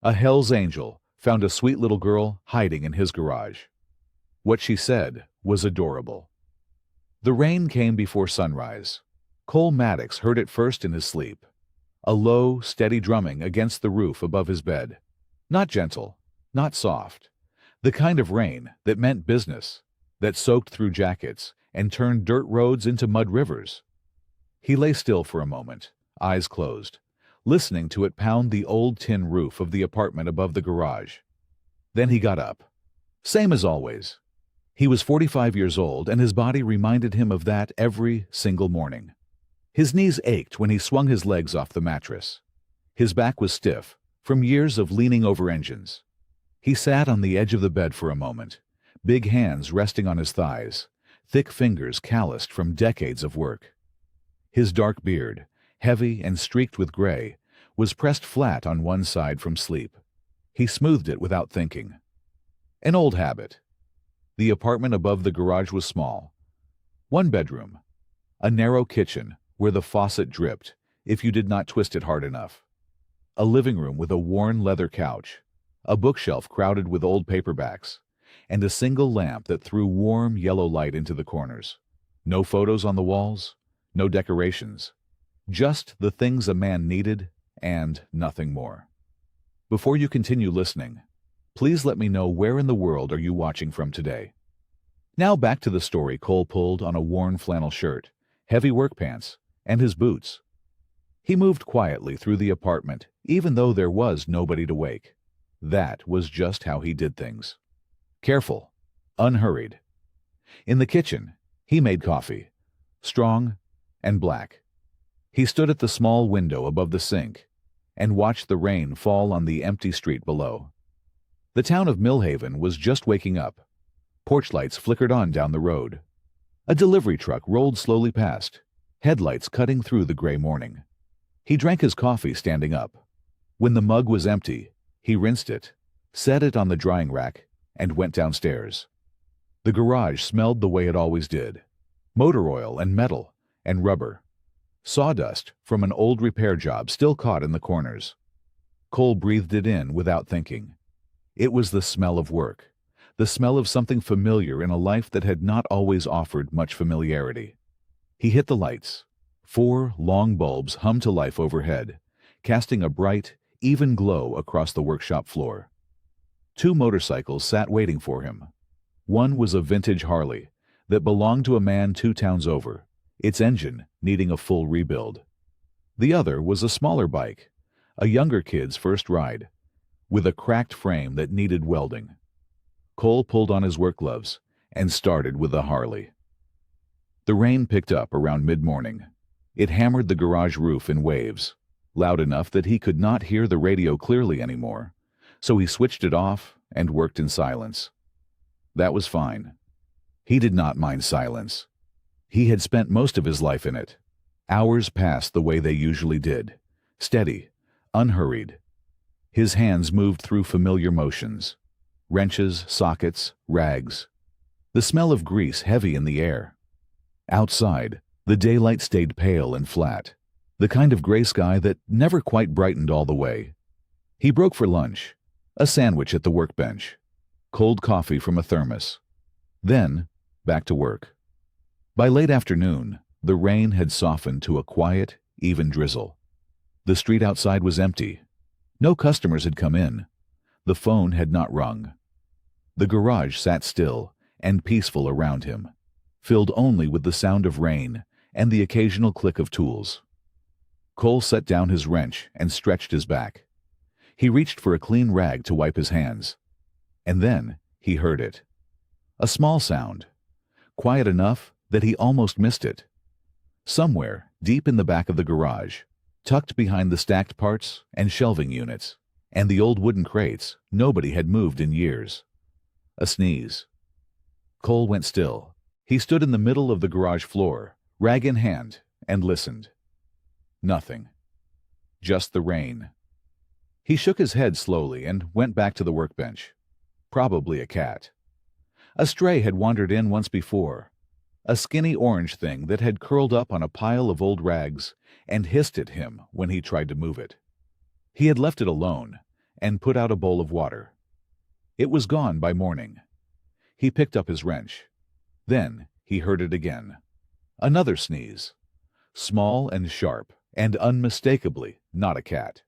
A Hell's Angel found a sweet little girl hiding in his garage. What she said was adorable. The rain came before sunrise. Cole Maddox heard it first in his sleep. A low, steady drumming against the roof above his bed. Not gentle, not soft. The kind of rain that meant business, that soaked through jackets and turned dirt roads into mud rivers. He lay still for a moment, eyes closed, listening to it pound the old tin roof of the apartment above the garage. Then he got up. Same as always. He was 45 years old, and his body reminded him of that every single morning. His knees ached when he swung his legs off the mattress. His back was stiff from years of leaning over engines. He sat on the edge of the bed for a moment, big hands resting on his thighs, thick fingers calloused from decades of work. His dark beard, heavy and streaked with gray, was pressed flat on one side from sleep. He smoothed it without thinking. An old habit. The apartment above the garage was small. One bedroom. A narrow kitchen where the faucet dripped if you did not twist it hard enough. A living room with a worn leather couch, a bookshelf crowded with old paperbacks, and a single lamp that threw warm yellow light into the corners. No photos on the walls, no decorations. Just the things a man needed and nothing more. Before you continue listening, please let me know where in the world are you watching from today. Now back to the story Cole pulled on a worn flannel shirt, heavy work pants, and his boots. He moved quietly through the apartment, even though there was nobody to wake. That was just how he did things. Careful, unhurried. In the kitchen, he made coffee, strong and black. He stood at the small window above the sink and watched the rain fall on the empty street below. The town of Millhaven was just waking up. Porch lights flickered on down the road. A delivery truck rolled slowly past, headlights cutting through the gray morning. He drank his coffee standing up. When the mug was empty, he rinsed it, set it on the drying rack, and went downstairs. The garage smelled the way it always did. Motor oil and metal and rubber. Sawdust from an old repair job still caught in the corners. Cole breathed it in without thinking. It was the smell of work, the smell of something familiar in a life that had not always offered much familiarity. He hit the lights. 4 long bulbs hummed to life overhead, casting a bright, even glow across the workshop floor. 2 motorcycles sat waiting for him. One was a vintage Harley that belonged to a man 2 towns over, its engine needing a full rebuild. The other was a smaller bike, a younger kid's first ride, with a cracked frame that needed welding. Cole pulled on his work gloves and started with the Harley. The rain picked up around mid-morning. It hammered the garage roof in waves, loud enough that he could not hear the radio clearly anymore, so he switched it off and worked in silence. That was fine. He did not mind silence. He had spent most of his life in it. Hours passed the way they usually did, steady, unhurried. His hands moved through familiar motions, wrenches, sockets, rags. The smell of grease heavy in the air. Outside, the daylight stayed pale and flat, the kind of gray sky that never quite brightened all the way. He broke for lunch, a sandwich at the workbench, cold coffee from a thermos. Then, back to work. By late afternoon, the rain had softened to a quiet, even drizzle. The street outside was empty. No customers had come in. The phone had not rung. The garage sat still and peaceful around him, filled only with the sound of rain and the occasional click of tools. Cole set down his wrench and stretched his back. He reached for a clean rag to wipe his hands. And then he heard it. A small sound, quiet enough that he almost missed it. Somewhere deep in the back of the garage, tucked behind the stacked parts and shelving units, and the old wooden crates nobody had moved in years. A sneeze. Cole went still. He stood in the middle of the garage floor, rag in hand, and listened. Nothing. Just the rain. He shook his head slowly and went back to the workbench. Probably a cat. A stray had wandered in once before, a skinny orange thing that had curled up on a pile of old rags and hissed at him when he tried to move it. He had left it alone, and put out a bowl of water. It was gone by morning. He picked up his wrench. Then he heard it again. Another sneeze. Small and sharp, and unmistakably not a cat.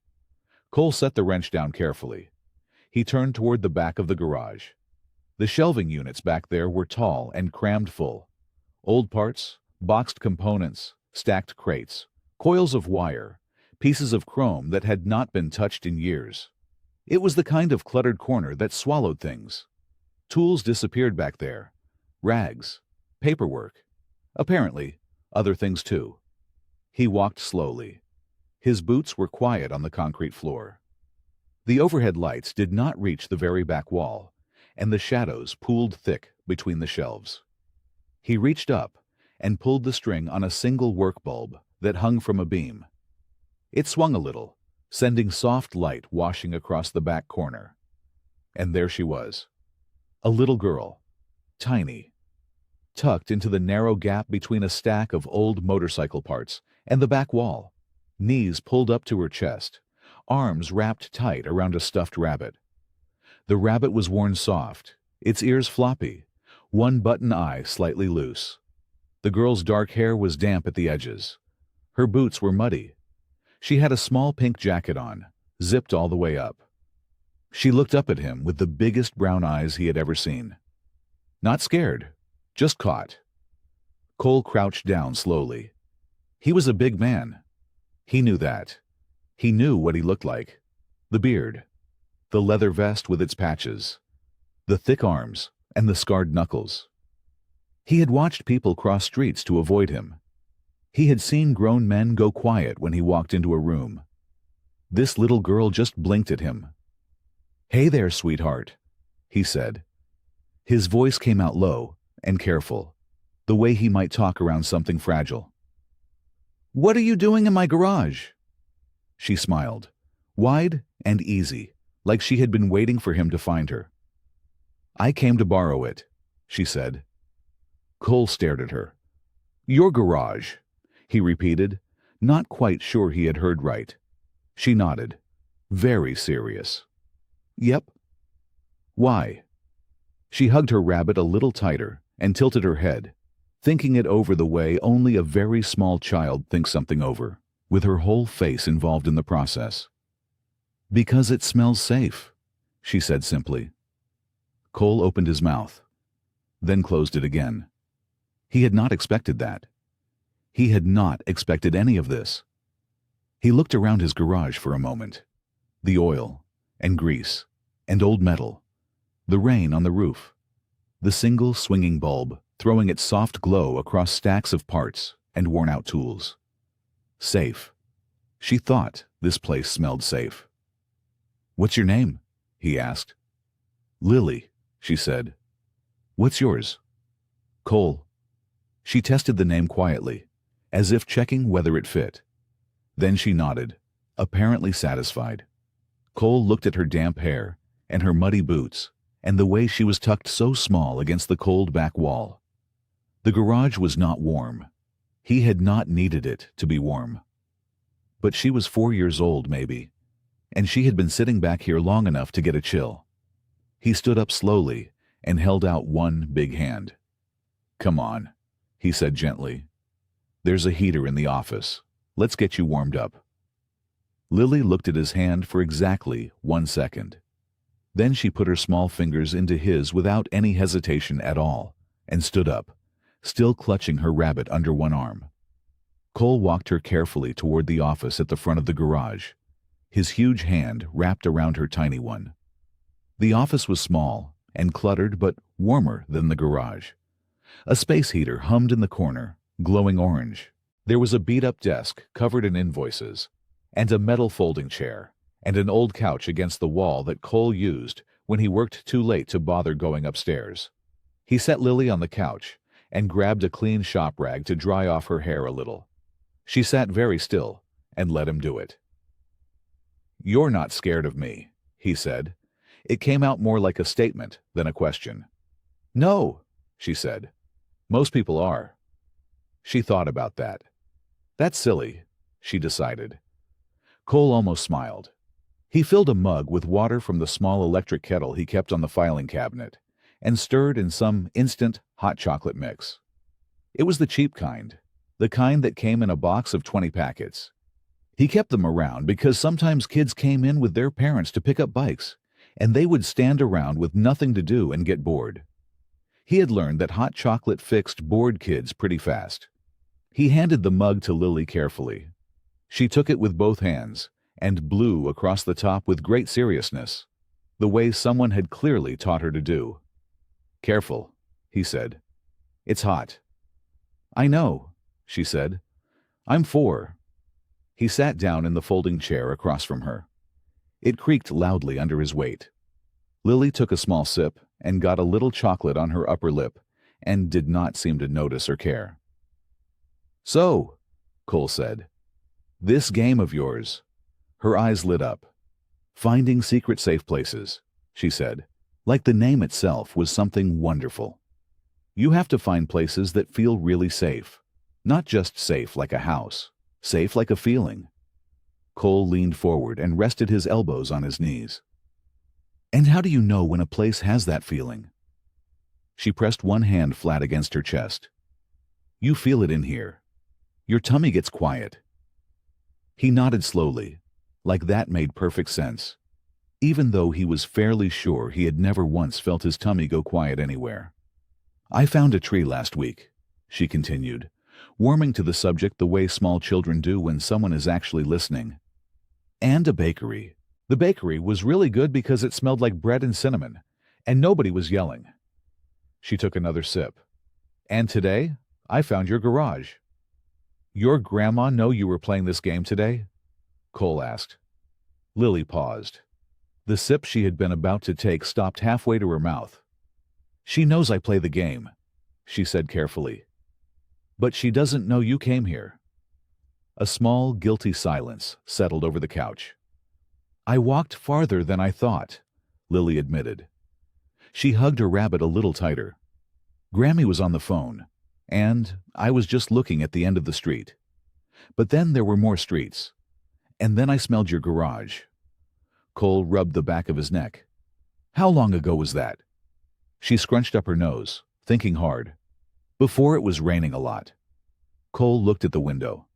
Cole set the wrench down carefully. He turned toward the back of the garage. The shelving units back there were tall and crammed full. Old parts, boxed components, stacked crates, coils of wire, pieces of chrome that had not been touched in years. It was the kind of cluttered corner that swallowed things. Tools disappeared back there. Rags, paperwork. Apparently, other things too. He walked slowly. His boots were quiet on the concrete floor. The overhead lights did not reach the very back wall, and the shadows pooled thick between the shelves. He reached up and pulled the string on a single work bulb that hung from a beam. It swung a little, sending soft light washing across the back corner. And there she was. A little girl, tiny, tucked into the narrow gap between a stack of old motorcycle parts and the back wall, knees pulled up to her chest, arms wrapped tight around a stuffed rabbit. The rabbit was worn soft, its ears floppy, one button eye slightly loose. The girl's dark hair was damp at the edges. Her boots were muddy. She had a small pink jacket on, zipped all the way up. She looked up at him with the biggest brown eyes he had ever seen. Not scared, just caught. Cole crouched down slowly. He was a big man. He knew that. He knew what he looked like. The beard, the leather vest with its patches, the thick arms, and the scarred knuckles. He had watched people cross streets to avoid him. He had seen grown men go quiet when he walked into a room. This little girl just blinked at him. "Hey there, sweetheart," he said. His voice came out low and careful, the way he might talk around something fragile. "What are you doing in my garage?" She smiled, wide and easy, like she had been waiting for him to find her. "I came to borrow it," she said. Cole stared at her. "Your garage," he repeated, not quite sure he had heard right. She nodded, very serious. "Yep." "Why?" She hugged her rabbit a little tighter and tilted her head, thinking it over the way only a very small child thinks something over, with her whole face involved in the process. "Because it smells safe," she said simply. Cole opened his mouth, then closed it again. He had not expected that. He had not expected any of this. He looked around his garage for a moment. The oil, and grease, and old metal, the rain on the roof, the single swinging bulb throwing its soft glow across stacks of parts and worn-out tools. Safe. She thought this place smelled safe. "What's your name?" he asked. "Lily," she said. "What's yours?" "Cole." She tested the name quietly, as if checking whether it fit. Then she nodded, apparently satisfied. Cole looked at her damp hair and her muddy boots and the way she was tucked so small against the cold back wall. The garage was not warm. He had not needed it to be warm. But she was 4 years old, maybe, and she had been sitting back here long enough to get a chill. He stood up slowly and held out one big hand. "Come on," he said gently. "There's a heater in the office. Let's get you warmed up." Lily looked at his hand for exactly 1 second. Then she put her small fingers into his without any hesitation at all and stood up, still clutching her rabbit under one arm. Cole walked her carefully toward the office at the front of the garage, his huge hand wrapped around her tiny one. The office was small and cluttered but warmer than the garage. A space heater hummed in the corner, glowing orange. There was a beat-up desk covered in invoices, and a metal folding chair, and an old couch against the wall that Cole used when he worked too late to bother going upstairs. He set Lily on the couch and grabbed a clean shop rag to dry off her hair a little. She sat very still and let him do it. "You're not scared of me," he said. It came out more like a statement than a question. "No," she said. "Most people are." She thought about that. "That's silly," she decided. Cole almost smiled. He filled a mug with water from the small electric kettle he kept on the filing cabinet and stirred in some instant hot chocolate mix. It was the cheap kind, the kind that came in a box of 20 packets. He kept them around because sometimes kids came in with their parents to pick up bikes, and they would stand around with nothing to do and get bored. He had learned that hot chocolate fixed bored kids pretty fast. He handed the mug to Lily carefully. She took it with both hands and blew across the top with great seriousness, the way someone had clearly taught her to do. "Careful," he said. "It's hot." "I know," she said. "I'm 4." He sat down in the folding chair across from her. It creaked loudly under his weight. Lily took a small sip and got a little chocolate on her upper lip and did not seem to notice or care. "So," Cole said, "this game of yours." Her eyes lit up. "Finding secret safe places," she said, like the name itself was something wonderful. "You have to find places that feel really safe. Not just safe like a house, safe like a feeling." Cole leaned forward and rested his elbows on his knees. "And how do you know when a place has that feeling?" She pressed one hand flat against her chest. "You feel it in here. Your tummy gets quiet." He nodded slowly, like that made perfect sense, even though he was fairly sure he had never once felt his tummy go quiet anywhere. "I found a tree last week," she continued, warming to the subject the way small children do when someone is actually listening. "And a bakery. The bakery was really good because it smelled like bread and cinnamon, and nobody was yelling." She took another sip. "And today, I found your garage." "Your grandma know you were playing this game today?" Cole asked. Lily paused. The sip she had been about to take stopped halfway to her mouth. "She knows I play the game," she said carefully. "But she doesn't know you came here." A small, guilty silence settled over the couch. "I walked farther than I thought," Lily admitted. She hugged her rabbit a little tighter. "Grammy was on the phone, and I was just looking at the end of the street. But then there were more streets. And then I smelled your garage." Cole rubbed the back of his neck. "How long ago was that?" She scrunched up her nose, thinking hard. "Before it was raining a lot." Cole looked at the window.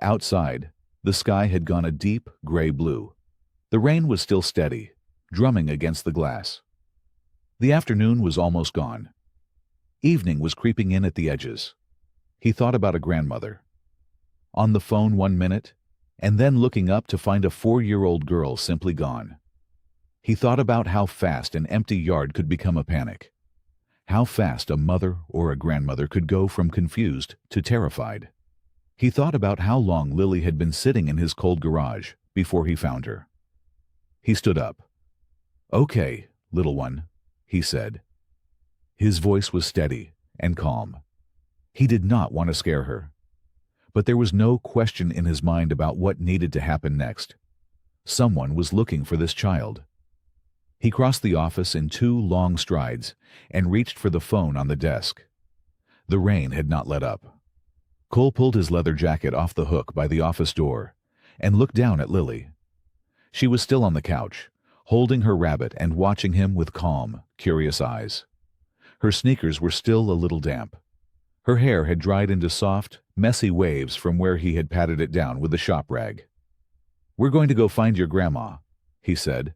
Outside, the sky had gone a deep gray blue. The rain was still steady, drumming against the glass. The afternoon was almost gone. Evening was creeping in at the edges. He thought about a grandmother. On the phone 1 minute, and then looking up to find a 4-year-old girl simply gone. He thought about how fast an empty yard could become a panic. How fast a mother or a grandmother could go from confused to terrified. He thought about how long Lily had been sitting in his cold garage before he found her. He stood up. "Okay, little one," he said. His voice was steady and calm. He did not want to scare her. But there was no question in his mind about what needed to happen next. Someone was looking for this child. He crossed the office in 2 long strides and reached for the phone on the desk. The rain had not let up. Cole pulled his leather jacket off the hook by the office door and looked down at Lily. She was still on the couch, holding her rabbit and watching him with calm, curious eyes. Her sneakers were still a little damp. Her hair had dried into soft, messy waves from where he had patted it down with a shop rag. "We're going to go find your grandma," he said.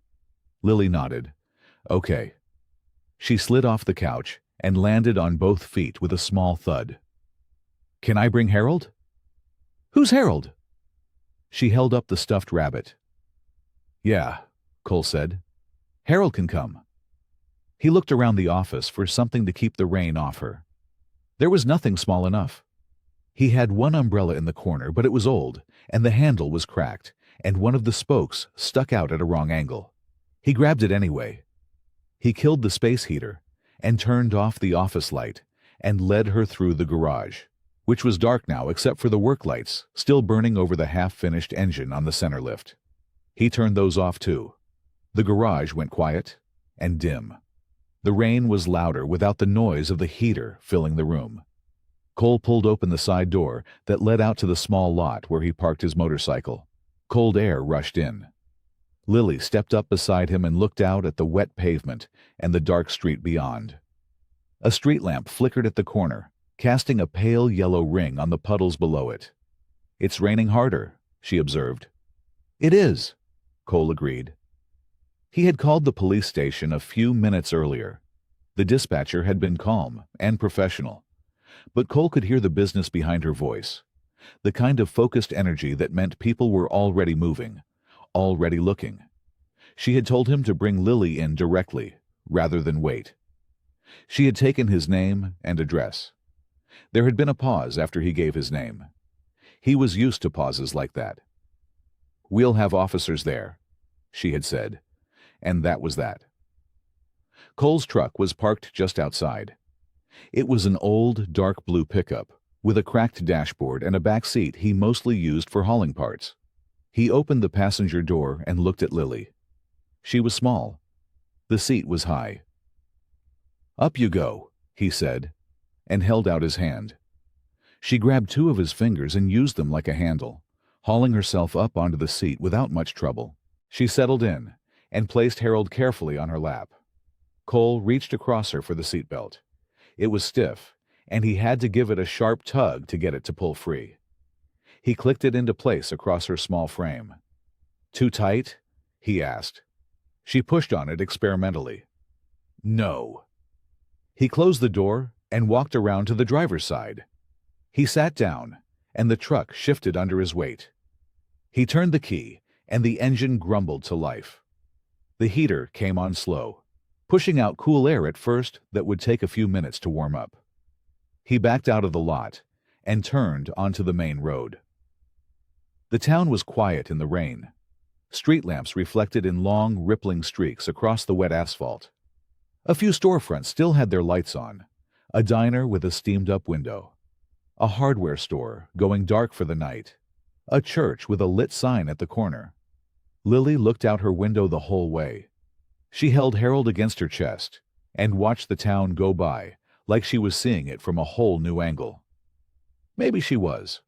Lily nodded. "Okay." She slid off the couch and landed on both feet with a small thud. "Can I bring Harold?" "Who's Harold?" She held up the stuffed rabbit. "Yeah," Cole said. "Harold can come." He looked around the office for something to keep the rain off her. There was nothing small enough. He had one umbrella in the corner, but it was old, and the handle was cracked, and one of the spokes stuck out at a wrong angle. He grabbed it anyway. He killed the space heater and turned off the office light and led her through the garage, which was dark now except for the work lights still burning over the half-finished engine on the center lift. He turned those off too. The garage went quiet and dim. The rain was louder without the noise of the heater filling the room. Cole pulled open the side door that led out to the small lot where he parked his motorcycle. Cold air rushed in. Lily stepped up beside him and looked out at the wet pavement and the dark street beyond. A street lamp flickered at the corner, casting a pale yellow ring on the puddles below it. "It's raining harder," she observed. "It is," Cole agreed. He had called the police station a few minutes earlier. The dispatcher had been calm and professional, but Cole could hear the business behind her voice, the kind of focused energy that meant people were already moving, already looking. She had told him to bring Lily in directly, rather than wait. She had taken his name and address. There had been a pause after he gave his name. He was used to pauses like that. "We'll have officers there," she had said, and that was that. Cole's truck was parked just outside. It was an old, dark blue pickup, with a cracked dashboard and a back seat he mostly used for hauling parts. He opened the passenger door and looked at Lily. She was small. The seat was high. "Up you go," he said, and held out his hand. She grabbed two of his fingers and used them like a handle, hauling herself up onto the seat without much trouble. She settled in and placed Harold carefully on her lap. Cole reached across her for the seatbelt. It was stiff, and he had to give it a sharp tug to get it to pull free. He clicked it into place across her small frame. "Too tight?" he asked. She pushed on it experimentally. "No." He closed the door and walked around to the driver's side. He sat down, and the truck shifted under his weight. He turned the key, and the engine grumbled to life. The heater came on slow, pushing out cool air at first that would take a few minutes to warm up. He backed out of the lot and turned onto the main road. The town was quiet in the rain. Street lamps reflected in long, rippling streaks across the wet asphalt. A few storefronts still had their lights on, a diner with a steamed-up window, a hardware store going dark for the night, a church with a lit sign at the corner. Lily looked out her window the whole way. She held Harold against her chest and watched the town go by like she was seeing it from a whole new angle. Maybe she was.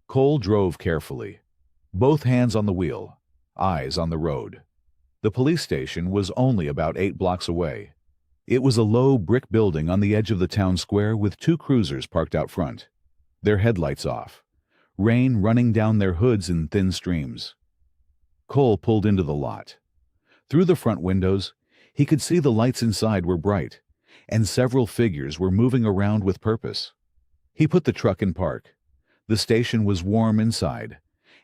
Cole drove carefully, both hands on the wheel, eyes on the road. The police station was only about 8 blocks away. It was a low brick building on the edge of the town square with 2 cruisers parked out front, their headlights off, rain running down their hoods in thin streams. Cole pulled into the lot. Through the front windows, he could see the lights inside were bright, and several figures were moving around with purpose. He put the truck in park. The station was warm inside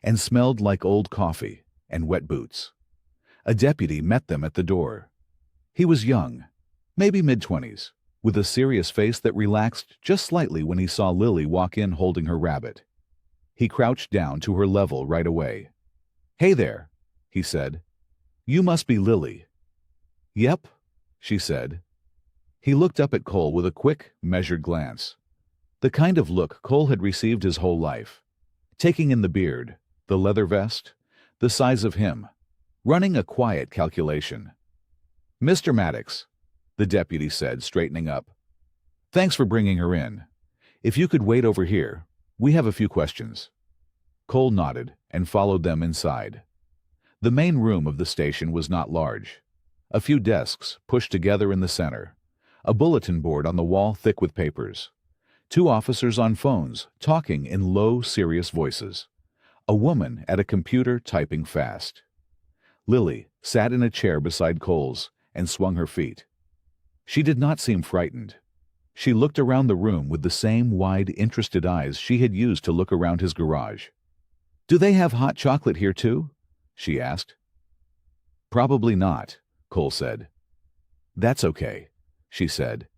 and smelled like old coffee and wet boots. A deputy met them at the door. He was young, maybe mid-20s, with a serious face that relaxed just slightly when he saw Lily walk in holding her rabbit. He crouched down to her level right away. "Hey there," he said. "You must be Lily." "Yep," she said. He looked up at Cole with a quick, measured glance. The kind of look Cole had received his whole life. Taking in the beard, the leather vest, the size of him, running a quiet calculation. "Mr. Maddox," the deputy said, straightening up. "Thanks for bringing her in. If you could wait over here, we have a few questions." Cole nodded and followed them inside. The main room of the station was not large. A few desks pushed together in the center, a bulletin board on the wall thick with papers, 2 officers on phones talking in low, serious voices, a woman at a computer typing fast. Lily sat in a chair beside Cole's and swung her feet. She did not seem frightened. She looked around the room with the same wide, interested eyes she had used to look around his garage. "Do they have hot chocolate here too?" she asked. "Probably not," Cole said. "That's okay," she said,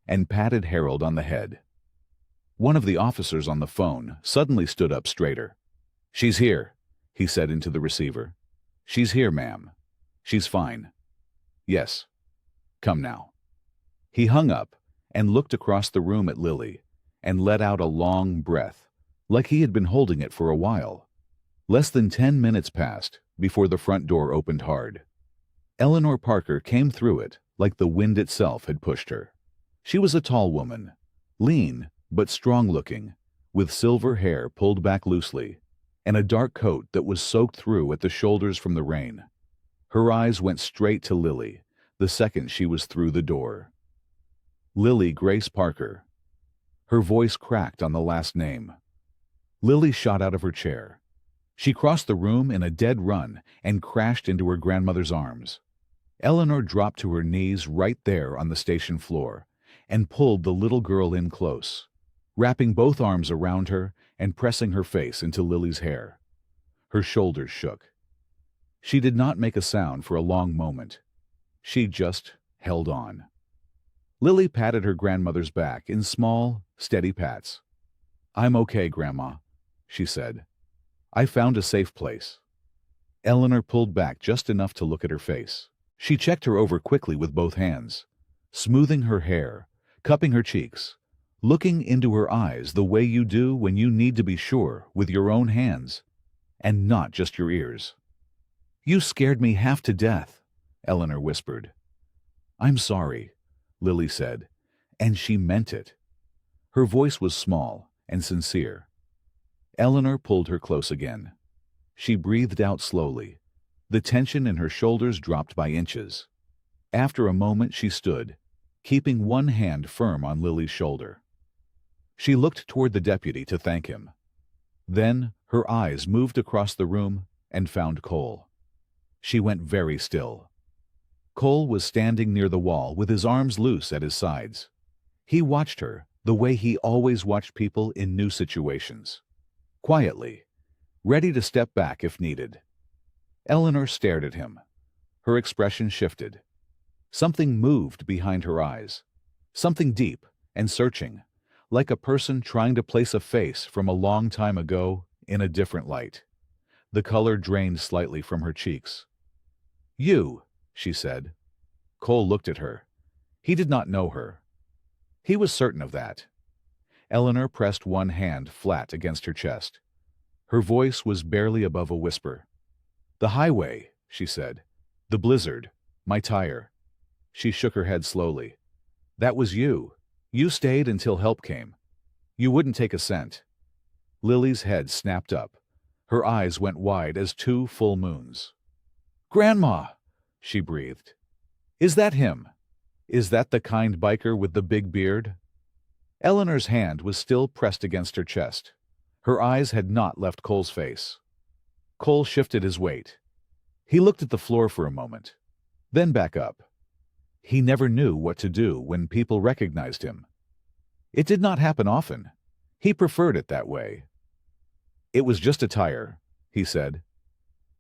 and patted Harold on the head. One of the officers on the phone suddenly stood up straighter. "She's here," he said into the receiver. "She's here, ma'am. She's fine. Yes. Come now." He hung up and looked across the room at Lily and let out a long breath, like he had been holding it for a while. Less than 10 minutes passed before the front door opened hard. Eleanor Parker came through it like the wind itself had pushed her. She was a tall woman, lean but strong-looking, with silver hair pulled back loosely, and a dark coat that was soaked through at the shoulders from the rain. Her eyes went straight to Lily the second she was through the door. Lily Grace Parker. Her voice cracked on the last name. Lily shot out of her chair. She crossed the room in a dead run and crashed into her grandmother's arms. Eleanor dropped to her knees right there on the station floor and pulled the little girl in close, wrapping both arms around her and pressing her face into Lily's hair. Her shoulders shook. She did not make a sound for a long moment. She just held on. Lily patted her grandmother's back in small, steady pats. "I'm okay, Grandma," she said. "I found a safe place." Eleanor pulled back just enough to look at her face. She checked her over quickly with both hands, smoothing her hair, cupping her cheeks, looking into her eyes the way you do when you need to be sure with your own hands, and not just your ears. "You scared me half to death," Eleanor whispered. "I'm sorry," Lily said, and she meant it. Her voice was small and sincere. Eleanor pulled her close again. She breathed out slowly. The tension in her shoulders dropped by inches. After a moment she stood, keeping one hand firm on Lily's shoulder. She looked toward the deputy to thank him. Then her eyes moved across the room and found Cole. She went very still. Cole was standing near the wall with his arms loose at his sides. He watched her the way he always watched people in new situations. Quietly, ready to step back if needed. Eleanor stared at him. Her expression shifted. Something moved behind her eyes. Something deep and searching, like a person trying to place a face from a long time ago in a different light. The color drained slightly from her cheeks. "You," she said. Cole looked at her. He did not know her. He was certain of that. Eleanor pressed one hand flat against her chest. Her voice was barely above a whisper. "The highway," she said. "The blizzard. My tire." She shook her head slowly. "That was you. You stayed until help came. You wouldn't take a cent." Lily's head snapped up. Her eyes went wide as two full moons. "Grandma!" she breathed. "Is that him? Is that the kind biker with the big beard?" Eleanor's hand was still pressed against her chest. Her eyes had not left Cole's face. Cole shifted his weight. He looked at the floor for a moment, then back up. He never knew what to do when people recognized him. It did not happen often. He preferred it that way. "It was just a tire," he said.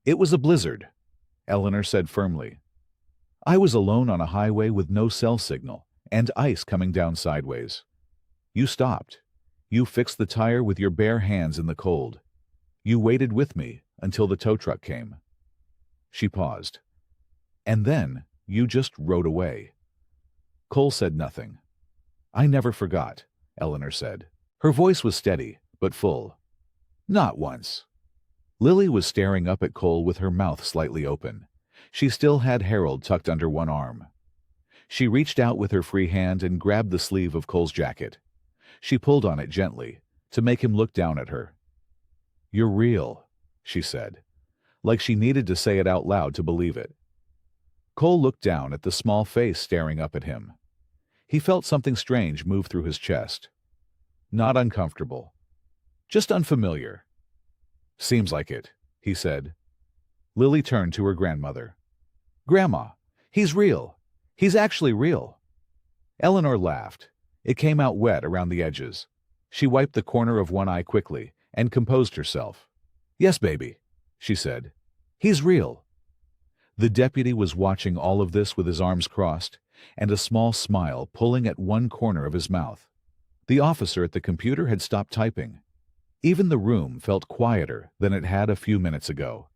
"It was a blizzard," Eleanor said firmly. "I was alone on a highway with no cell signal and ice coming down sideways. You stopped. You fixed the tire with your bare hands in the cold. You waited with me until the tow truck came." She paused. "And then you just rode away." Cole said nothing. "I never forgot," Eleanor said. Her voice was steady, but full. "Not once." Lily was staring up at Cole with her mouth slightly open. She still had Harold tucked under one arm. She reached out with her free hand and grabbed the sleeve of Cole's jacket. She pulled on it gently, to make him look down at her. "You're real," she said, like she needed to say it out loud to believe it. Cole looked down at the small face staring up at him. He felt something strange move through his chest. Not uncomfortable. Just unfamiliar. "Seems like it," he said. Lily turned to her grandmother. "Grandma, he's real. He's actually real." Eleanor laughed. It came out wet around the edges. She wiped the corner of one eye quickly and composed herself. "Yes, baby," she said. "He's real." The deputy was watching all of this with his arms crossed and a small smile pulling at one corner of his mouth. The officer at the computer had stopped typing. Even the room felt quieter than it had a few minutes ago.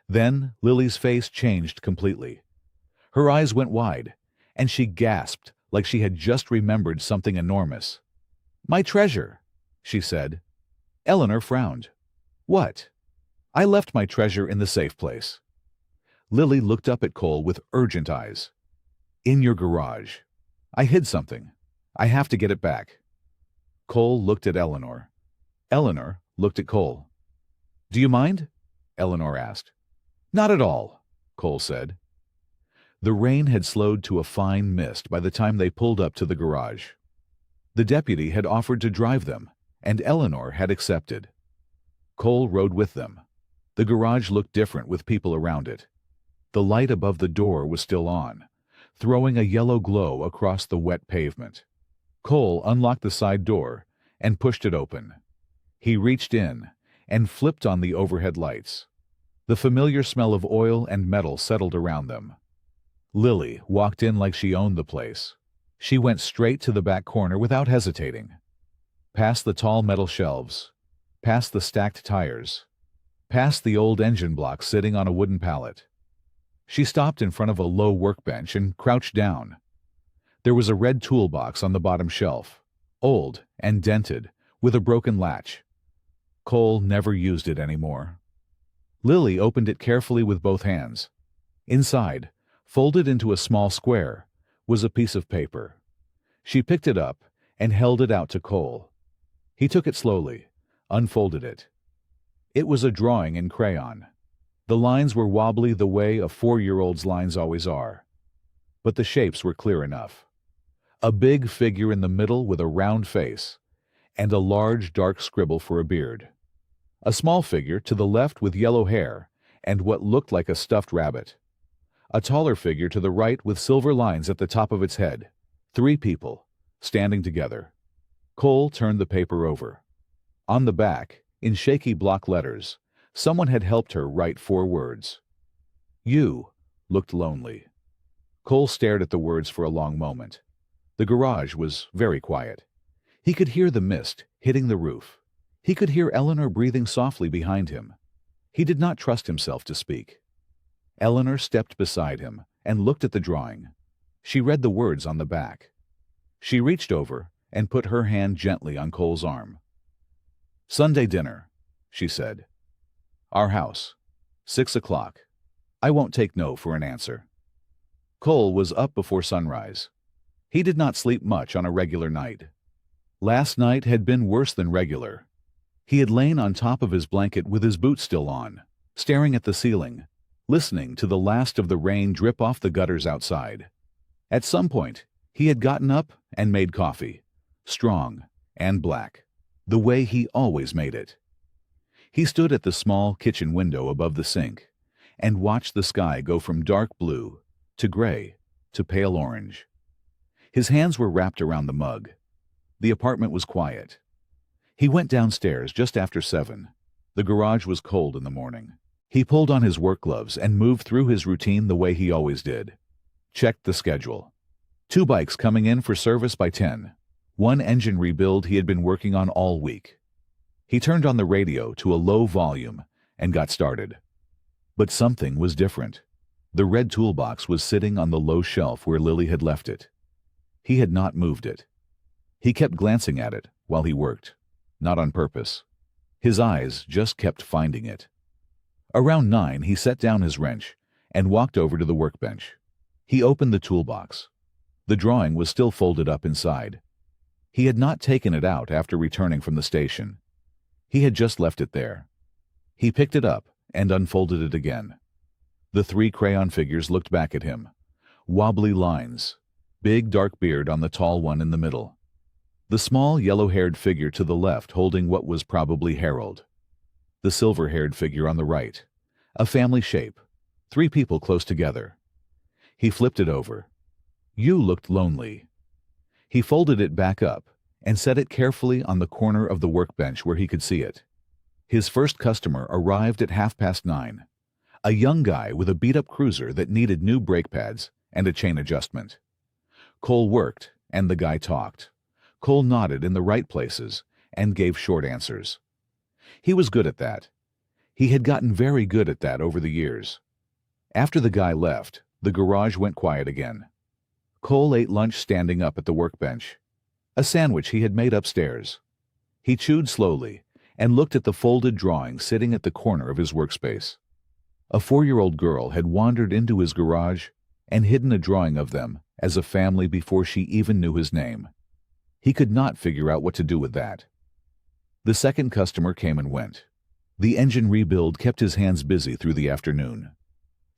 Then Lily's face changed completely. Her eyes went wide, and she gasped like she had just remembered something enormous. "My treasure," she said. Eleanor frowned. "What?" "I left my treasure in the safe place." Lily looked up at Cole with urgent eyes. "In your garage. I hid something. I have to get it back." Cole looked at Eleanor. Eleanor looked at Cole. "Do you mind?" Eleanor asked. "Not at all," Cole said. The rain had slowed to a fine mist by the time they pulled up to the garage. The deputy had offered to drive them, and Eleanor had accepted. Cole rode with them. The garage looked different with people around it. The light above the door was still on, throwing a yellow glow across the wet pavement. Cole unlocked the side door and pushed it open. He reached in and flipped on the overhead lights. The familiar smell of oil and metal settled around them. Lily walked in like she owned the place. She went straight to the back corner without hesitating. Past the tall metal shelves, past the stacked tires, past the old engine block sitting on a wooden pallet. She stopped in front of a low workbench and crouched down. There was a red toolbox on the bottom shelf, old and dented, with a broken latch. Cole never used it anymore. Lily opened it carefully with both hands. Inside, folded into a small square, was a piece of paper. She picked it up and held it out to Cole. He took it slowly, unfolded it. It was a drawing in crayon. The lines were wobbly the way a 4-year-old's lines always are. But the shapes were clear enough. A big figure in the middle with a round face, and a large dark scribble for a beard. A small figure to the left with yellow hair and what looked like a stuffed rabbit. A taller figure to the right with silver lines at the top of its head. 3 people, standing together. Cole turned the paper over. On the back, in shaky block letters, someone had helped her write 4 words. You looked lonely. Cole stared at the words for a long moment. The garage was very quiet. He could hear the mist hitting the roof. He could hear Eleanor breathing softly behind him. He did not trust himself to speak. Eleanor stepped beside him and looked at the drawing. She read the words on the back. She reached over and put her hand gently on Cole's arm. "Sunday dinner," she said. "Our house. 6 o'clock. I won't take no for an answer." Cole was up before sunrise. He did not sleep much on a regular night. Last night had been worse than regular. He had lain on top of his blanket with his boots still on, staring at the ceiling, listening to the last of the rain drip off the gutters outside. At some point, he had gotten up and made coffee, strong and black, the way he always made it. He stood at the small kitchen window above the sink and watched the sky go from dark blue to gray to pale orange. His hands were wrapped around the mug. The apartment was quiet. He went downstairs just after 7. The garage was cold in the morning. He pulled on his work gloves and moved through his routine the way he always did. Checked the schedule. 2 bikes coming in for service by 10. 1 engine rebuild he had been working on all week. He turned on the radio to a low volume and got started. But something was different. The red toolbox was sitting on the low shelf where Lily had left it. He had not moved it. He kept glancing at it while he worked, not on purpose. His eyes just kept finding it. Around 9, he set down his wrench and walked over to the workbench. He opened the toolbox. The drawing was still folded up inside. He had not taken it out after returning from the station. He had just left it there. He picked it up and unfolded it again. The 3 crayon figures looked back at him. Wobbly lines. Big dark beard on the tall one in the middle. The small yellow-haired figure to the left holding what was probably Harold. The silver-haired figure on the right. A family shape. 3 people close together. He flipped it over. You looked lonely. He folded it back up and set it carefully on the corner of the workbench where he could see it. His first customer arrived at 9:30. A young guy with a beat-up cruiser that needed new brake pads and a chain adjustment. Cole worked, and the guy talked. Cole nodded in the right places and gave short answers. He was good at that. He had gotten very good at that over the years. After the guy left, the garage went quiet again. Cole ate lunch standing up at the workbench. A sandwich he had made upstairs. He chewed slowly and looked at the folded drawing sitting at the corner of his workspace. A 4-year-old girl had wandered into his garage and hidden a drawing of them as a family before she even knew his name. He could not figure out what to do with that. The second customer came and went. The engine rebuild kept his hands busy through the afternoon.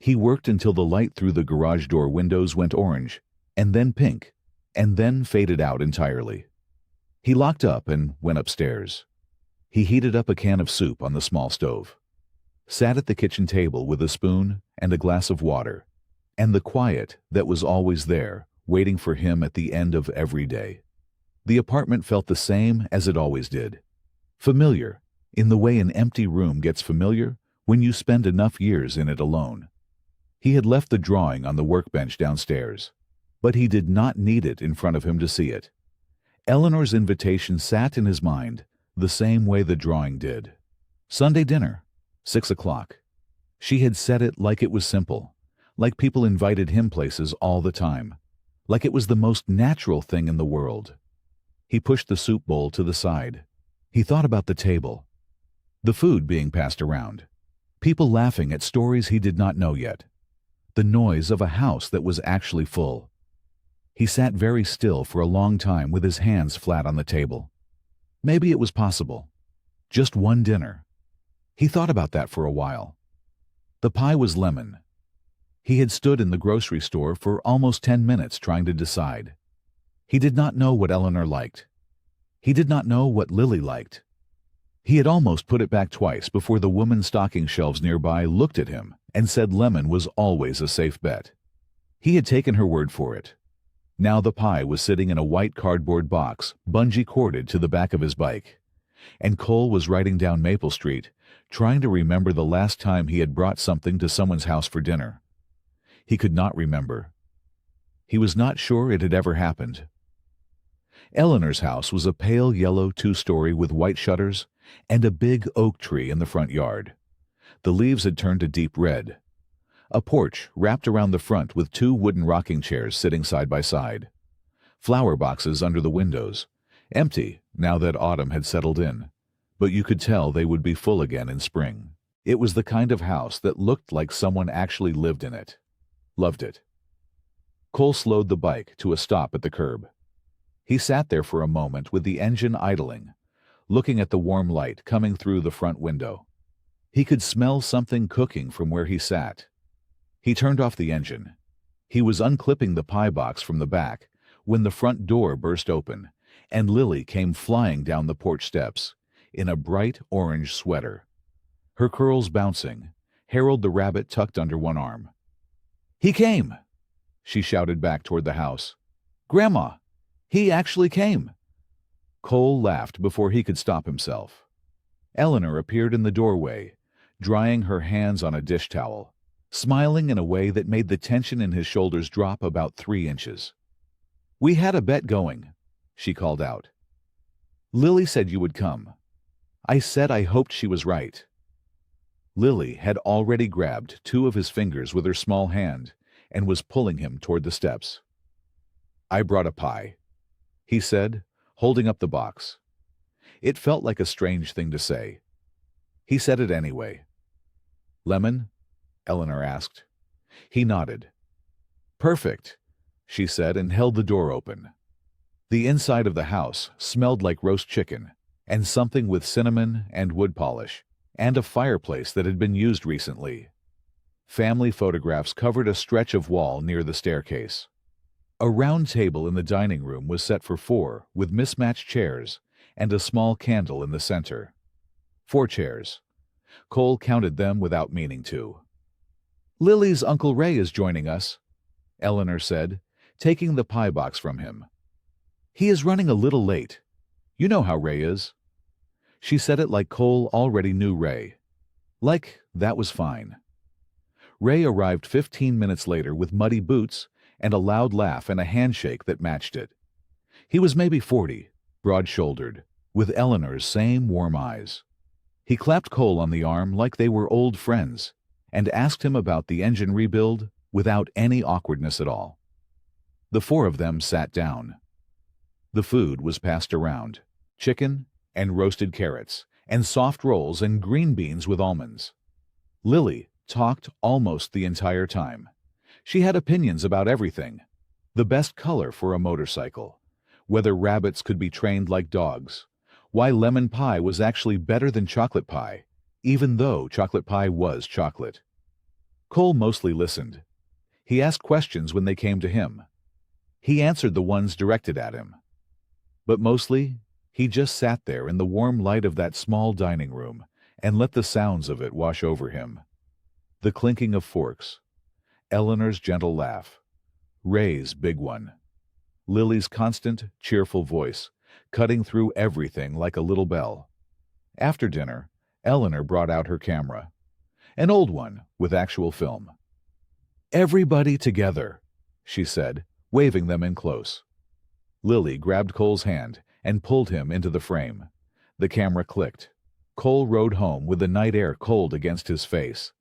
He worked until the light through the garage door windows went orange, and then pink, and then faded out entirely. He locked up and went upstairs. He heated up a can of soup on the small stove, sat at the kitchen table with a spoon and a glass of water, and the quiet that was always there, waiting for him at the end of every day. The apartment felt the same as it always did. Familiar, in the way an empty room gets familiar when you spend enough years in it alone. He had left the drawing on the workbench downstairs, but he did not need it in front of him to see it. Eleanor's invitation sat in his mind the same way the drawing did. Sunday dinner, 6 o'clock. She had said it like it was simple, like people invited him places all the time, like it was the most natural thing in the world. He pushed the soup bowl to the side. He thought about the table, the food being passed around, people laughing at stories he did not know yet, the noise of a house that was actually full. He sat very still for a long time with his hands flat on the table. Maybe it was possible. Just one dinner. He thought about that for a while. The pie was lemon. He had stood in the grocery store for almost 10 minutes trying to decide. He did not know what Eleanor liked. He did not know what Lily liked. He had almost put it back twice before the woman's stocking shelves nearby looked at him and said lemon was always a safe bet. He had taken her word for it. Now the pie was sitting in a white cardboard box, bungee corded to the back of his bike, and Cole was riding down Maple Street, trying to remember the last time he had brought something to someone's house for dinner. He could not remember. He was not sure it had ever happened. Eleanor's house was a pale yellow 2-story with white shutters and a big oak tree in the front yard. The leaves had turned a deep red. A porch wrapped around the front with 2 wooden rocking chairs sitting side by side. Flower boxes under the windows, empty now that autumn had settled in, but you could tell they would be full again in spring. It was the kind of house that looked like someone actually lived in it. Loved it. Cole slowed the bike to a stop at the curb. He sat there for a moment with the engine idling, looking at the warm light coming through the front window. He could smell something cooking from where he sat. He turned off the engine. He was unclipping the pie box from the back when the front door burst open, and Lily came flying down the porch steps in a bright orange sweater. Her curls bouncing, Harold the rabbit tucked under one arm. "He came!" she shouted back toward the house. "Grandma! He actually came!" Cole laughed before he could stop himself. Eleanor appeared in the doorway, drying her hands on a dish towel, smiling in a way that made the tension in his shoulders drop about 3 inches. "We had a bet going," she called out. "Lily said you would come. I said I hoped she was right." Lily had already grabbed 2 of his fingers with her small hand and was pulling him toward the steps. "I brought a pie," he said, holding up the box. It felt like a strange thing to say. He said it anyway. "Lemon?" Eleanor asked. He nodded. "Perfect," she said and held the door open. The inside of the house smelled like roast chicken and something with cinnamon and wood polish, and a fireplace that had been used recently. Family photographs covered a stretch of wall near the staircase. A round table in the dining room was set for 4 with mismatched chairs and a small candle in the center. 4 chairs. Cole counted them without meaning to. "Lily's Uncle Ray is joining us," Eleanor said, taking the pie box from him. "He is running a little late. You know how Ray is." She said it like Cole already knew Ray. Like that was fine. Ray arrived 15 minutes later with muddy boots and a loud laugh and a handshake that matched it. He was maybe 40, broad-shouldered, with Eleanor's same warm eyes. He clapped Cole on the arm like they were old friends and asked him about the engine rebuild without any awkwardness at all. The 4 of them sat down. The food was passed around: chicken and roasted carrots and soft rolls and green beans with almonds. Lily talked almost the entire time. She had opinions about everything: the best color for a motorcycle, whether rabbits could be trained like dogs, why lemon pie was actually better than chocolate pie, even though chocolate pie was chocolate. Cole mostly listened. He asked questions when they came to him. He answered the ones directed at him. But mostly, he just sat there in the warm light of that small dining room and let the sounds of it wash over him. The clinking of forks, Eleanor's gentle laugh, Ray's big one, Lily's constant, cheerful voice, cutting through everything like a little bell. After dinner, Eleanor brought out her camera, an old one with actual film. "Everybody together," she said, waving them in close. Lily grabbed Cole's hand and pulled him into the frame. The camera clicked. Cole rode home with the night air cold against his face,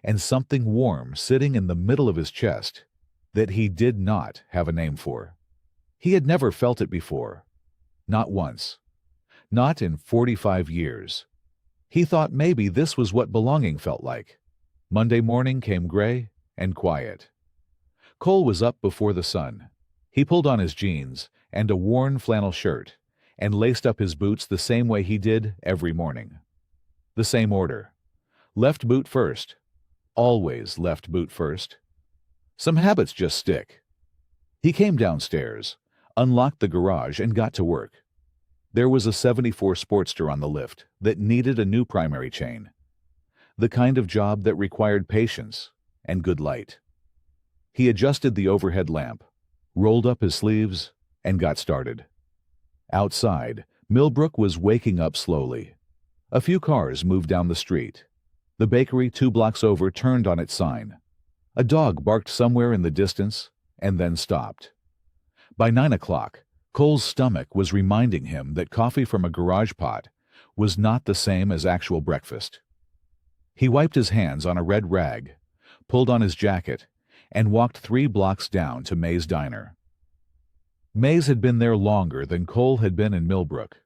and something warm sitting in the middle of his chest that he did not have a name for. He had never felt it before. Not once. Not in 45 years. He thought maybe this was what belonging felt like. Monday morning came gray and quiet. Cole was up before the sun. He pulled on his jeans and a worn flannel shirt and laced up his boots the same way he did every morning. The same order. Left boot first. Always left boot first. Some habits just stick. He came downstairs, unlocked the garage, and got to work. There was a '74 Sportster on the lift that needed a new primary chain. The kind of job that required patience and good light. He adjusted the overhead lamp, rolled up his sleeves, and got started. Outside, Millbrook was waking up slowly. A few cars moved down the street. The bakery 2 blocks over turned on its sign. A dog barked somewhere in the distance and then stopped. By 9 o'clock, Cole's stomach was reminding him that coffee from a garage pot was not the same as actual breakfast. He wiped his hands on a red rag, pulled on his jacket, and walked 3 blocks down to May's Diner. May's had been there longer than Cole had been in Millbrook.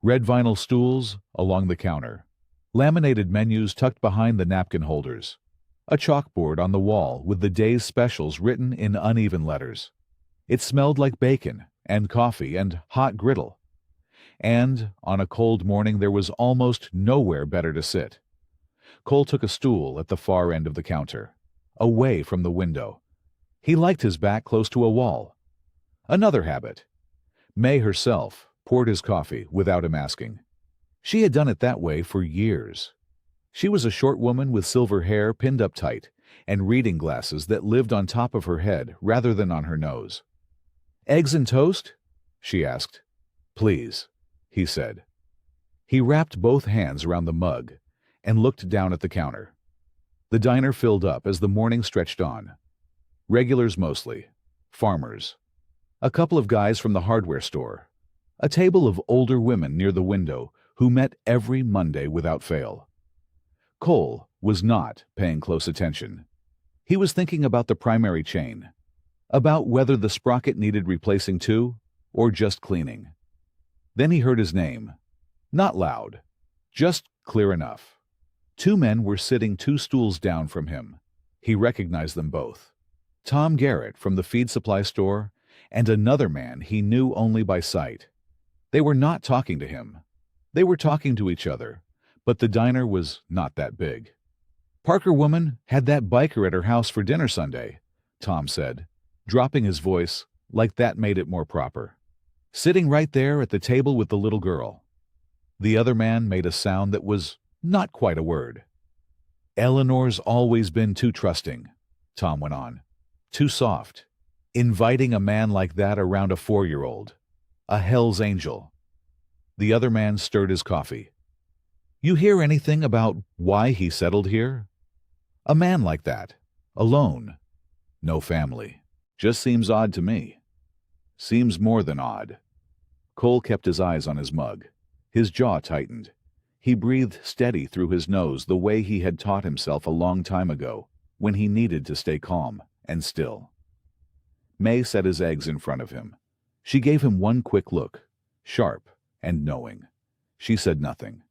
Red vinyl stools along the counter, laminated menus tucked behind the napkin holders, a chalkboard on the wall with the day's specials written in uneven letters. It smelled like bacon and coffee and hot griddle. And on a cold morning there was almost nowhere better to sit. Cole took a stool at the far end of the counter, away from the window. He liked his back close to a wall. Another habit. May herself poured his coffee without him asking. She had done it that way for years. She was a short woman with silver hair pinned up tight and reading glasses that lived on top of her head rather than on her nose. "Eggs and toast?" she asked. "Please," he said. He wrapped both hands around the mug and looked down at the counter. The diner filled up as the morning stretched on. Regulars mostly. Farmers. A couple of guys from the hardware store. A table of older women near the window who met every Monday without fail. Cole was not paying close attention. He was thinking about the primary chain, about whether the sprocket needed replacing too, or just cleaning. Then he heard his name. Not loud, just clear enough. 2 men were sitting 2 stools down from him. He recognized them both. Tom Garrett from the feed supply store, and another man he knew only by sight. They were not talking to him. They were talking to each other, but the diner was not that big. "Parker woman had that biker at her house for dinner Sunday," Tom said, dropping his voice like that made it more proper. "Sitting right there at the table with the little girl." The other man made a sound that was not quite a word. "Eleanor's always been too trusting," Tom went on. "Too soft. Inviting a man like that around a 4-year-old. A Hell's Angel." The other man stirred his coffee. "You hear anything about why he settled here? A man like that, alone, no family. Just seems odd to me." "Seems more than odd." Cole kept his eyes on his mug. His jaw tightened. He breathed steady through his nose the way he had taught himself a long time ago, when he needed to stay calm and still. May set his eggs in front of him. She gave him one quick look, sharp and knowing. She said nothing.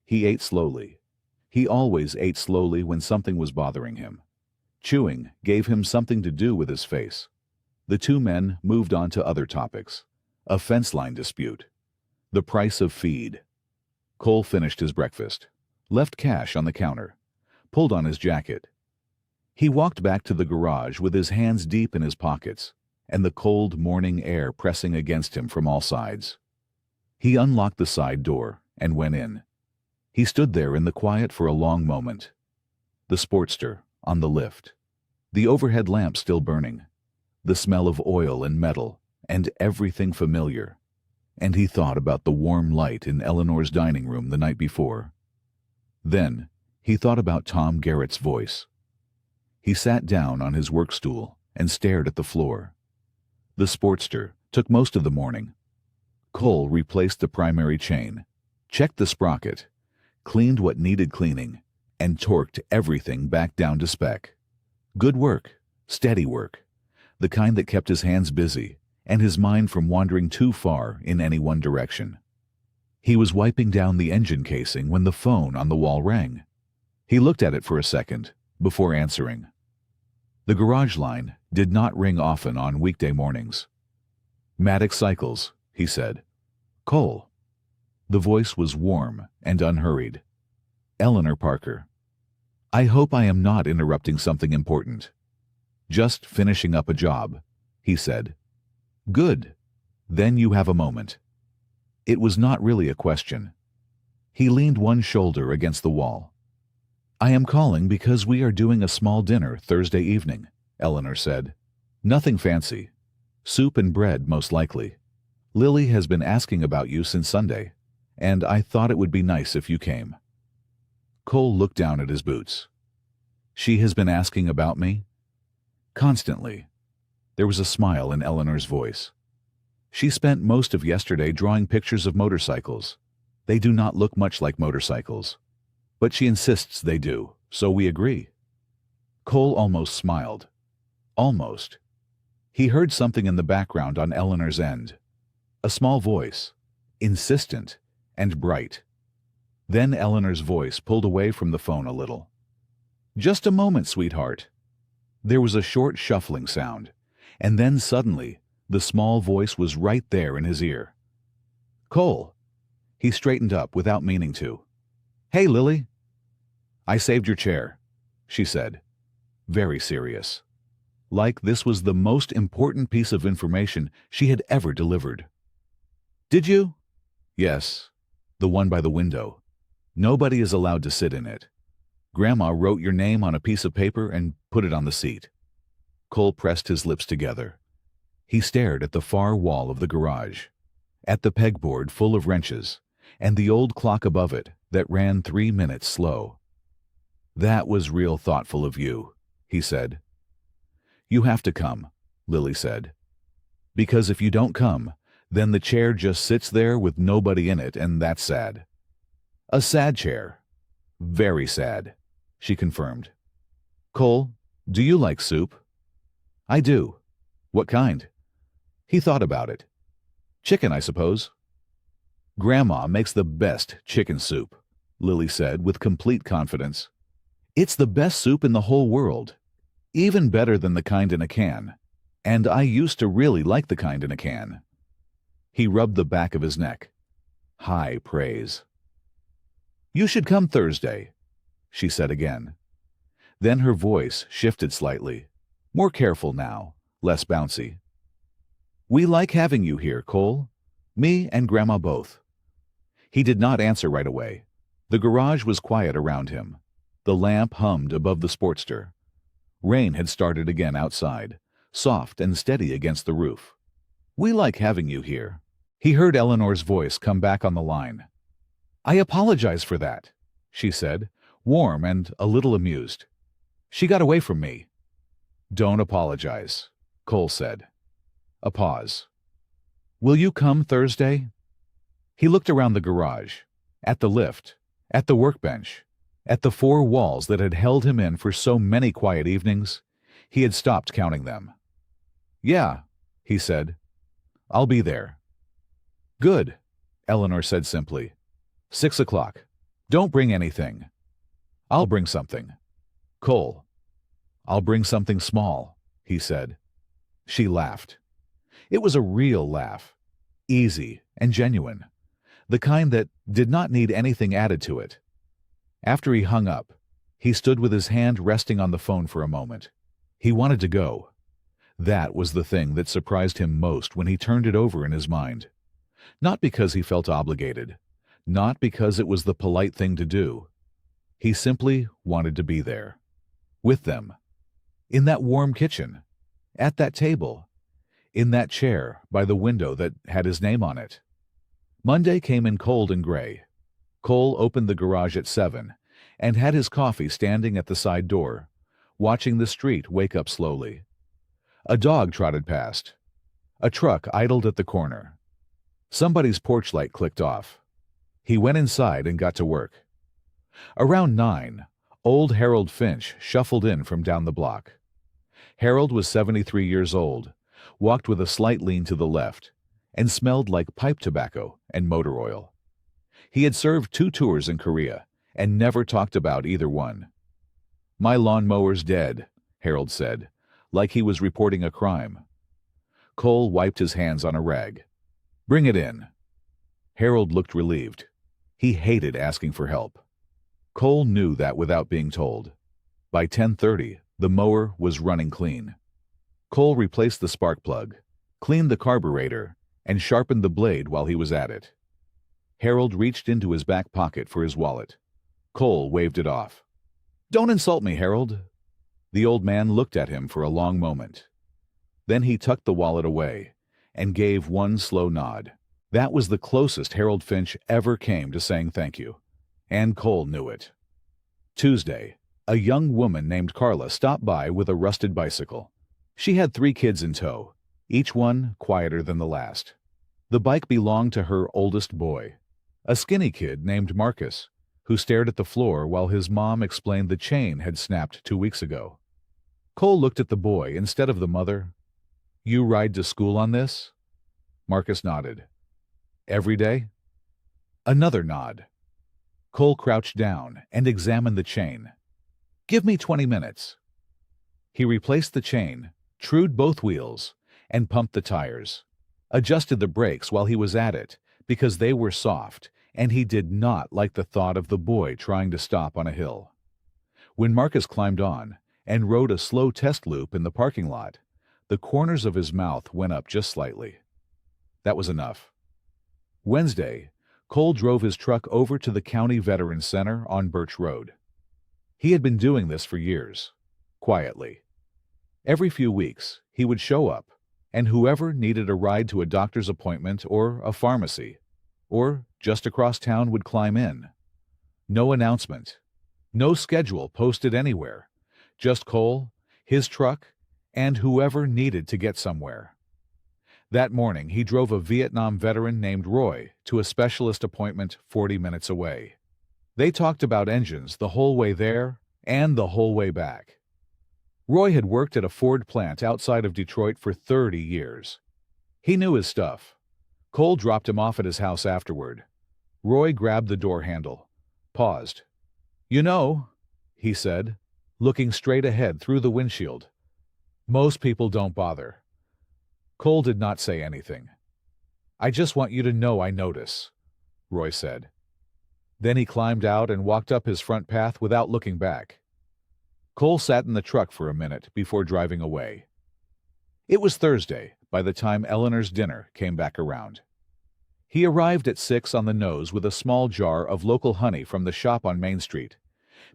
He ate slowly. He always ate slowly when something was bothering him. Chewing gave him something to do with his face. The 2 men moved on to other topics. A fence line dispute. The price of feed. Cole finished his breakfast, left cash on the counter, pulled on his jacket. He walked back to the garage with his hands deep in his pockets and the cold morning air pressing against him from all sides. He unlocked the side door and went in. He stood there in the quiet for a long moment. The Sportster on the lift, the overhead lamp still burning, the smell of oil and metal, and everything familiar. And he thought about the warm light in Eleanor's dining room the night before. Then he thought about Tom Garrett's voice. He sat down on his work stool and stared at the floor. The Sportster took most of the morning. Cole replaced the primary chain, checked the sprocket, cleaned what needed cleaning, and torqued everything back down to spec. Good work, steady work, the kind that kept his hands busy and his mind from wandering too far in any one direction. He was wiping down the engine casing when the phone on the wall rang. He looked at it for a second before answering. The garage line did not ring often on weekday mornings. "Maddox Cycles," he said. "Cole." The voice was warm and unhurried. "Eleanor Parker. I hope I am not interrupting something important." "Just finishing up a job," he said. "Good. Then you have a moment." It was not really a question. He leaned one shoulder against the wall. "I am calling because we are doing a small dinner Thursday evening," Eleanor said. "Nothing fancy. Soup and bread, most likely. Lily has been asking about you since Sunday, and I thought it would be nice if you came." Cole looked down at his boots. "She has been asking about me?" "Constantly." There was a smile in Eleanor's voice. "She spent most of yesterday drawing pictures of motorcycles. They do not look much like motorcycles. But she insists they do, so we agree." Cole almost smiled. Almost. He heard something in the background on Eleanor's end. A small voice, insistent and bright. Then Eleanor's voice pulled away from the phone a little. "Just a moment, sweetheart." There was a short shuffling sound, and then suddenly the small voice was right there in his ear. "Cole." He straightened up without meaning to. "Hey, Lily." "I saved your chair," she said, very serious. Like this was the most important piece of information she had ever delivered. "Did you?" "Yes. The one by the window. Nobody is allowed to sit in it. Grandma wrote your name on a piece of paper and put it on the seat." Cole pressed his lips together. He stared at the far wall of the garage, at the pegboard full of wrenches, and the old clock above it that ran 3 minutes slow. "That was real thoughtful of you," he said. "You have to come," Lily said. "Because if you don't come, then the chair just sits there with nobody in it, and that's sad." "A sad chair." "Very sad," she confirmed. "Cole, do you like soup?" "I do." "What kind?" He thought about it. "Chicken, I suppose." "Grandma makes the best chicken soup," Lily said with complete confidence. "It's the best soup in the whole world, even better than the kind in a can, and I used to really like the kind in a can." He rubbed the back of his neck. High praise. "You should come Thursday," she said again. Then her voice shifted slightly, more careful now, less bouncy. "We like having you here, Cole. Me and Grandma both." He did not answer right away. The garage was quiet around him. The lamp hummed above the Sportster. Rain had started again outside, soft and steady against the roof. "We like having you here." He heard Eleanor's voice come back on the line. "I apologize for that," she said, warm and a little amused. "She got away from me." "Don't apologize," Cole said. A pause. "Will you come Thursday?" He looked around the garage, at the lift, at the workbench, at the 4 walls that had held him in for so many quiet evenings. He had stopped counting them. "Yeah," he said. "I'll be there." "Good," Eleanor said simply. 6 o'clock. Don't bring anything." "I'll bring something." "Cole." "I'll bring something small," he said. She laughed. It was a real laugh, easy and genuine, the kind that did not need anything added to it. After he hung up, He stood with his hand resting on the phone for a moment. He wanted to go. That was the thing that surprised him most when he turned it over in his mind. Not because he felt obligated, not because it was the polite thing to do. He simply wanted to be there. With them. In that warm kitchen. At that table. In that chair by the window that had his name on it. Monday came in cold and gray. Cole opened the garage at 7 and had his coffee standing at the side door, watching the street wake up slowly. A dog trotted past. A truck idled at the corner. Somebody's porch light clicked off. He went inside and got to work. Around 9, old Harold Finch shuffled in from down the block. Harold was 73 years old, walked with a slight lean to the left, and smelled like pipe tobacco and motor oil. He had served 2 tours in Korea and never talked about either one. "My lawnmower's dead," Harold said, like he was reporting a crime. Cole wiped his hands on a rag. "Bring it in." Harold looked relieved. He hated asking for help. Cole knew that without being told. By 10:30, the mower was running clean. Cole replaced the spark plug, cleaned the carburetor, and sharpened the blade while he was at it. Harold reached into his back pocket for his wallet. Cole waved it off. "Don't insult me, Harold." The old man looked at him for a long moment. Then he tucked the wallet away and gave one slow nod. That was the closest Harold Finch ever came to saying thank you, and Cole knew it. Tuesday, a young woman named Carla stopped by with a rusted bicycle. She had 3 kids in tow, each one quieter than the last. The bike belonged to her oldest boy, a skinny kid named Marcus, who stared at the floor while his mom explained the chain had snapped 2 weeks ago. Cole looked at the boy instead of the mother. "You ride to school on this?" Marcus nodded. "Every day?" Another nod. Cole crouched down and examined the chain. "Give me 20 minutes." He replaced the chain, trued both wheels, and pumped the tires. Adjusted the brakes while he was at it, because they were soft, and he did not like the thought of the boy trying to stop on a hill. When Marcus climbed on and rode a slow test loop in the parking lot, the corners of his mouth went up just slightly. That was enough. Wednesday, Cole drove his truck over to the County Veterans Center on Birch Road. He had been doing this for years, quietly. Every few weeks, he would show up, and whoever needed a ride to a doctor's appointment or a pharmacy, or just across town would climb in. No announcement, no schedule posted anywhere, just Cole, his truck, and whoever needed to get somewhere. That morning, he drove a Vietnam veteran named Roy to a specialist appointment 40 minutes away. They talked about engines the whole way there and the whole way back. Roy had worked at a Ford plant outside of Detroit for 30 years. He knew his stuff. Cole dropped him off at his house afterward. Roy grabbed the door handle, paused. "You know," he said, looking straight ahead through the windshield, "most people don't bother." Cole did not say anything. "I just want you to know I notice," Roy said. Then he climbed out and walked up his front path without looking back. Cole sat in the truck for a minute before driving away. It was Thursday by the time Eleanor's dinner came back around. He arrived at 6 on the nose with a small jar of local honey from the shop on Main Street,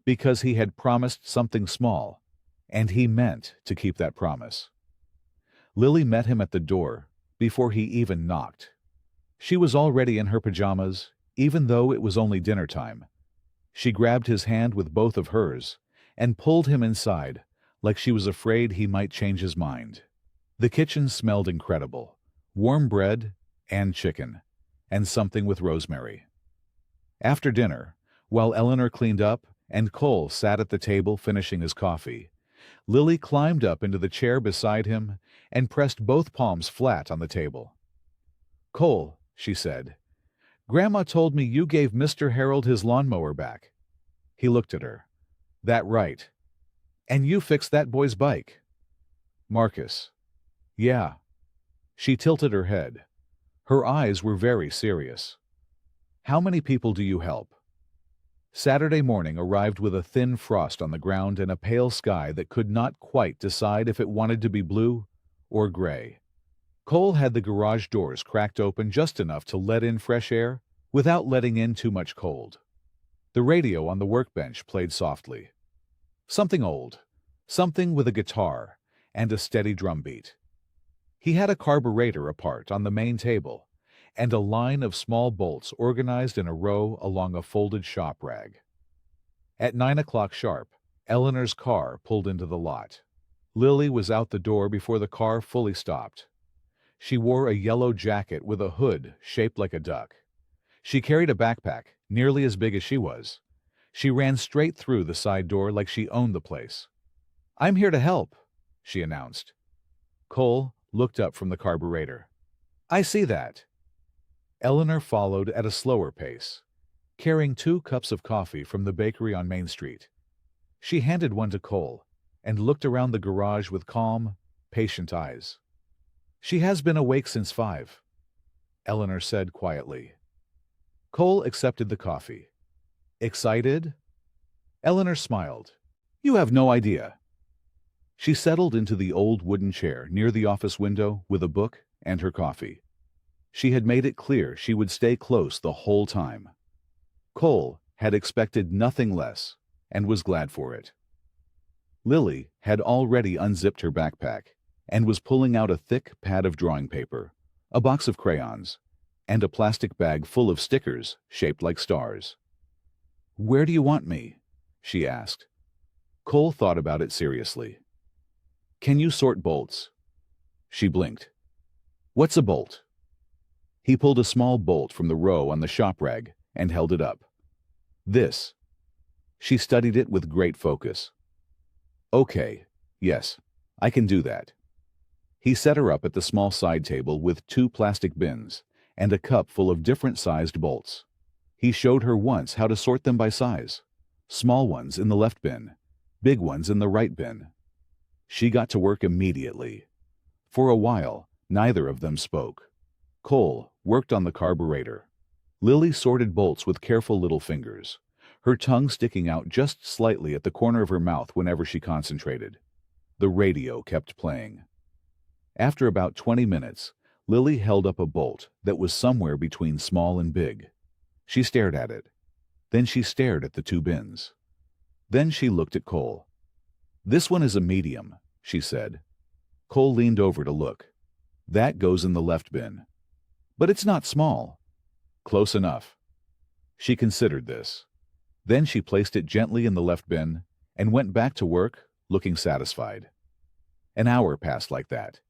because he had promised something small, and he meant to keep that promise. Lily met him at the door before he even knocked. She was already in her pajamas, even though it was only dinner time. She grabbed his hand with both of hers and pulled him inside, like she was afraid he might change his mind. The kitchen smelled incredible. Warm bread and chicken, and something with rosemary. After dinner, while Eleanor cleaned up and Cole sat at the table finishing his coffee, Lily climbed up into the chair beside him and pressed both palms flat on the table. "Cole," she said, "Grandma told me you gave Mr. Harold his lawnmower back." He looked at her. "That right. And you fixed that boy's bike." "Marcus." "Yeah." She tilted her head. Her eyes were very serious. "How many people do you help?" Saturday morning arrived with a thin frost on the ground and a pale sky that could not quite decide if it wanted to be blue or gray. Cole had the garage doors cracked open just enough to let in fresh air without letting in too much cold. The radio on the workbench played softly. Something old, something with a guitar and a steady drum beat. He had a carburetor apart on the main table and a line of small bolts organized in a row along a folded shop rag. At 9 o'clock sharp, Eleanor's car pulled into the lot. Lily was out the door before the car fully stopped. She wore a yellow jacket with a hood shaped like a duck. She carried a backpack, nearly as big as she was. She ran straight through the side door like she owned the place. "I'm here to help," she announced. Cole looked up from the carburetor. "I see that." Eleanor followed at a slower pace, carrying 2 cups of coffee from the bakery on Main Street. She handed one to Cole and looked around the garage with calm, patient eyes. "She has been awake since 5, Eleanor said quietly. Cole accepted the coffee. "Excited?" Eleanor smiled. "You have no idea." She settled into the old wooden chair near the office window with a book and her coffee. She had made it clear she would stay close the whole time. Cole had expected nothing less and was glad for it. Lily had already unzipped her backpack and was pulling out a thick pad of drawing paper, a box of crayons, and a plastic bag full of stickers shaped like stars. "Where do you want me?" she asked. Cole thought about it seriously. "Can you sort bolts?" She blinked. "What's a bolt?" He pulled a small bolt from the row on the shop rag and held it up. "This." She studied it with great focus. "Okay, yes, I can do that." He set her up at the small side table with 2 plastic bins and a cup full of different-sized bolts. He showed her once how to sort them by size. Small ones in the left bin, big ones in the right bin. She got to work immediately. For a while, neither of them spoke. Cole worked on the carburetor. Lily sorted bolts with careful little fingers, her tongue sticking out just slightly at the corner of her mouth whenever she concentrated. The radio kept playing. After about 20 minutes, Lily held up a bolt that was somewhere between small and big. She stared at it. Then she stared at the 2 bins. Then she looked at Cole. "This one is a medium," she said. Cole leaned over to look. "That goes in the left bin." "But it's not small." "Close enough." She considered this. Then she placed it gently in the left bin and went back to work, looking satisfied. An hour passed like that.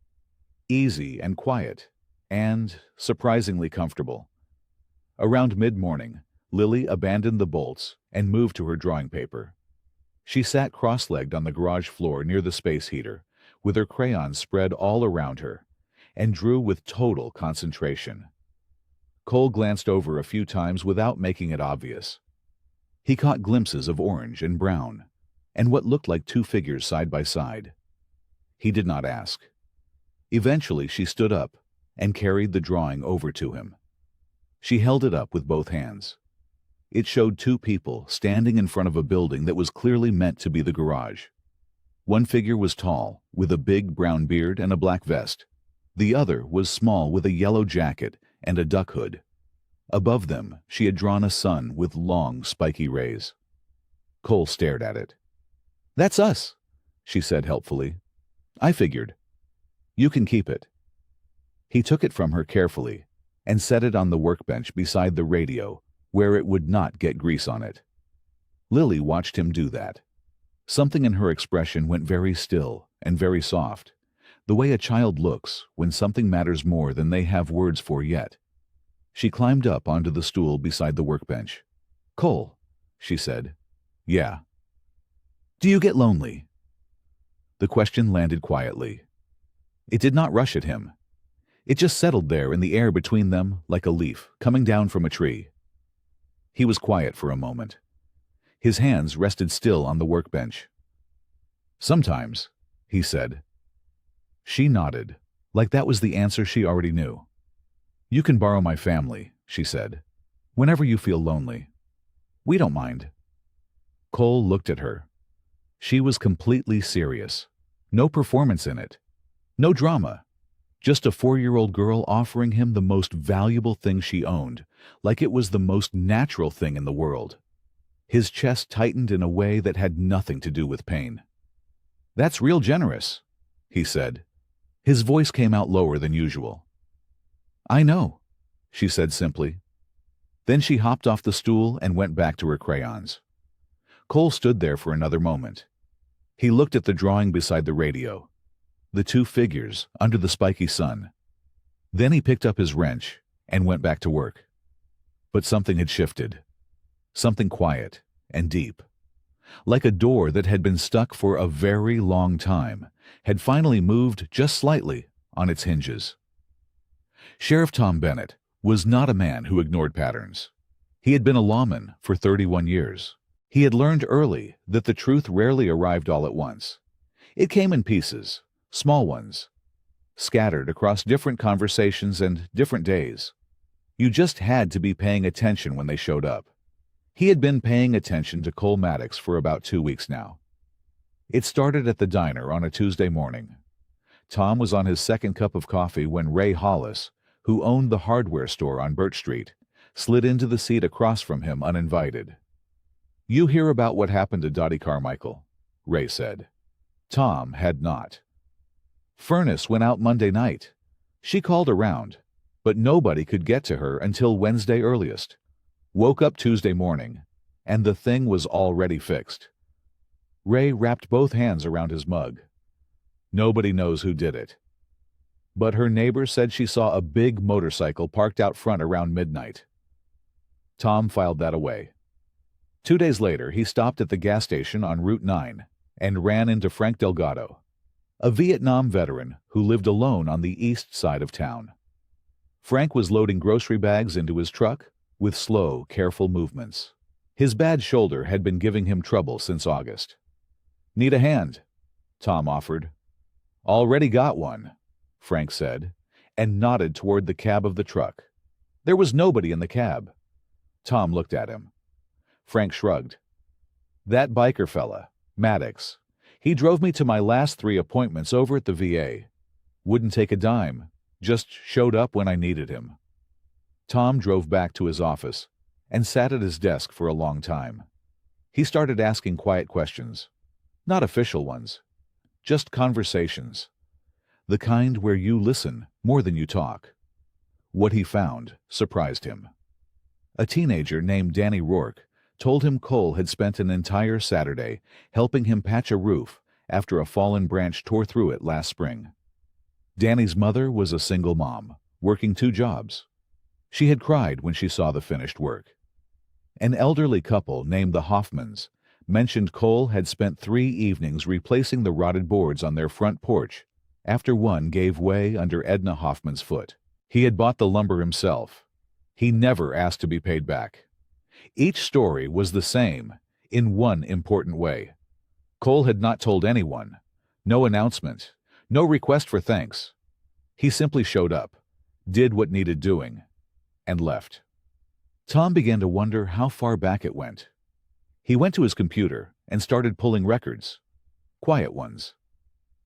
Easy and quiet, and surprisingly comfortable. Around mid-morning, Lily abandoned the bolts and moved to her drawing paper. She sat cross-legged on the garage floor near the space heater, with her crayons spread all around her, and drew with total concentration. Cole glanced over a few times without making it obvious. He caught glimpses of orange and brown, and what looked like 2 figures side by side. He did not ask. Eventually she stood up and carried the drawing over to him. She held it up with both hands. It showed 2 people standing in front of a building that was clearly meant to be the garage. One figure was tall, with a big brown beard and a black vest. The other was small with a yellow jacket and a duck hood. Above them, she had drawn a sun with long, spiky rays. Cole stared at it. "That's us," she said helpfully. "I figured. You can keep it." He took it from her carefully and set it on the workbench beside the radio, where it would not get grease on it. Lily watched him do that. Something in her expression went very still and very soft, the way a child looks when something matters more than they have words for yet. She climbed up onto the stool beside the workbench. "Cole," she said. "Yeah." "Do you get lonely?" The question landed quietly. It did not rush at him. It just settled there in the air between them like a leaf coming down from a tree. He was quiet for a moment. His hands rested still on the workbench. "Sometimes," he said. She nodded, like that was the answer she already knew. "You can borrow my family," she said, "whenever you feel lonely. We don't mind." Cole looked at her. She was completely serious. No performance in it. No drama. Just a 4-year-old girl offering him the most valuable thing she owned, like it was the most natural thing in the world. His chest tightened in a way that had nothing to do with pain. "That's real generous," he said. His voice came out lower than usual. "I know," she said simply. Then she hopped off the stool and went back to her crayons. Cole stood there for another moment. He looked at the drawing beside the radio, the two figures under the spiky sun. Then he picked up his wrench and went back to work. But something had shifted. Something quiet and deep. Like a door that had been stuck for a very long time, had finally moved just slightly on its hinges. Sheriff Tom Bennett was not a man who ignored patterns. He had been a lawman for 31 years. He had learned early that the truth rarely arrived all at once. It came in pieces, small ones, scattered across different conversations and different days. You just had to be paying attention when they showed up. He had been paying attention to Cole Maddox for about 2 weeks now. It started at the diner on a Tuesday morning. Tom was on his second cup of coffee when Ray Hollis, who owned the hardware store on Birch Street, slid into the seat across from him uninvited. "You hear about what happened to Dottie Carmichael," Ray said. Tom had not. "Furnace went out Monday night. She called around, but nobody could get to her until Wednesday earliest. Woke up Tuesday morning, and the thing was already fixed." Ray wrapped both hands around his mug. "Nobody knows who did it. But her neighbor said she saw a big motorcycle parked out front around midnight." Tom filed that away. 2 days later, he stopped at the gas station on Route 9 and ran into Frank Delgado, a Vietnam veteran who lived alone on the east side of town. Frank was loading grocery bags into his truck with slow, careful movements. His bad shoulder had been giving him trouble since August. "Need a hand?" Tom offered. "Already got one," Frank said, and nodded toward the cab of the truck. There was nobody in the cab. Tom looked at him. Frank shrugged. "That biker fella, Maddox. He drove me to my last 3 appointments over at the VA. Wouldn't take a dime, just showed up when I needed him." Tom drove back to his office and sat at his desk for a long time. He started asking quiet questions. Not official ones, just conversations. The kind where you listen more than you talk. What he found surprised him. A teenager named Danny Rourke told him Cole had spent an entire Saturday helping him patch a roof after a fallen branch tore through it last spring. Danny's mother was a single mom, working 2 jobs. She had cried when she saw the finished work. An elderly couple named the Hoffmans mentioned Cole had spent 3 evenings replacing the rotted boards on their front porch after one gave way under Edna Hoffman's foot. He had bought the lumber himself. He never asked to be paid back. Each story was the same in one important way. Cole had not told anyone, no announcement, no request for thanks. He simply showed up, did what needed doing, and left. Tom began to wonder how far back it went. He went to his computer and started pulling records, quiet ones,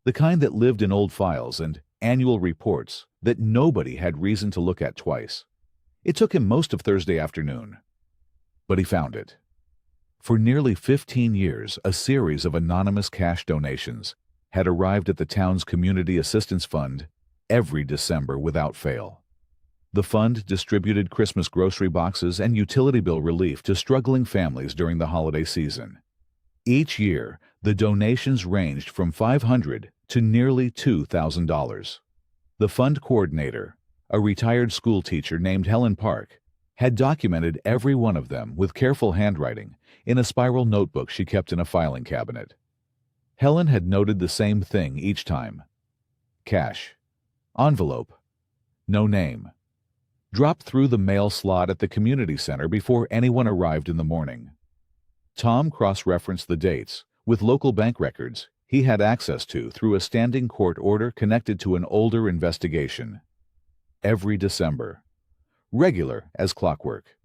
the kind that lived in old files and annual reports that nobody had reason to look at twice. It took him most of Thursday afternoon, but he found it. For nearly 15 years, a series of anonymous cash donations had arrived at the town's Community Assistance Fund every December without fail. The fund distributed Christmas grocery boxes and utility bill relief to struggling families during the holiday season. Each year, the donations ranged from $500 to nearly $2,000. The fund coordinator, a retired school teacher named Helen Park, had documented every one of them with careful handwriting in a spiral notebook she kept in a filing cabinet. Helen had noted the same thing each time. Cash. Envelope. No name. Dropped through the mail slot at the community center before anyone arrived in the morning. Tom cross-referenced the dates with local bank records he had access to through a standing court order connected to an older investigation. Every December. Regular as clockwork.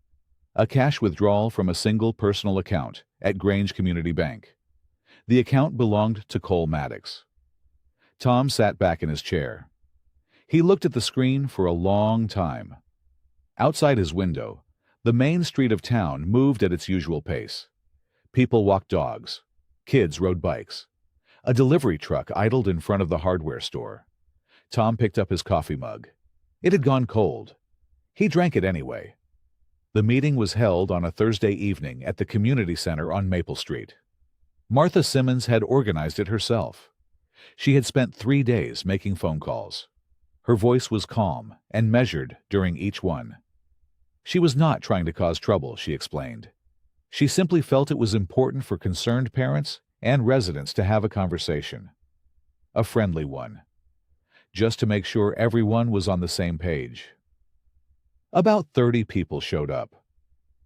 A cash withdrawal from a single personal account at Grange Community Bank. The account belonged to Cole Maddox. Tom sat back in his chair. He looked at the screen for a long time. Outside his window, the main street of town moved at its usual pace. People walked dogs. Kids rode bikes. A delivery truck idled in front of the hardware store. Tom picked up his coffee mug. It had gone cold. He drank it anyway. The meeting was held on a Thursday evening at the community center on Maple Street. Martha Simmons had organized it herself. She had spent 3 days making phone calls. Her voice was calm and measured during each one. She was not trying to cause trouble, she explained. She simply felt it was important for concerned parents and residents to have a conversation. A friendly one. Just to make sure everyone was on the same page. About 30 people showed up.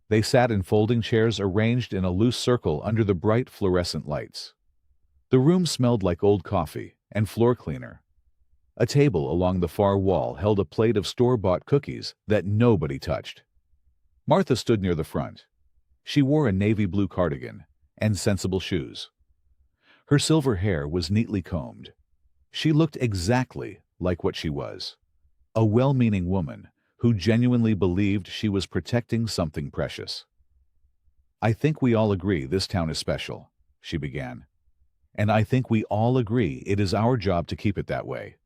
They sat in folding chairs arranged in a loose circle under the bright fluorescent lights. The room smelled like old coffee and floor cleaner. A table along the far wall held a plate of store-bought cookies that nobody touched. Martha stood near the front. She wore a navy blue cardigan and sensible shoes. Her silver hair was neatly combed. She looked exactly like what she was, a well-meaning woman who genuinely believed she was protecting something precious. "I think we all agree this town is special," she began. "And I think we all agree it is our job to keep it that way."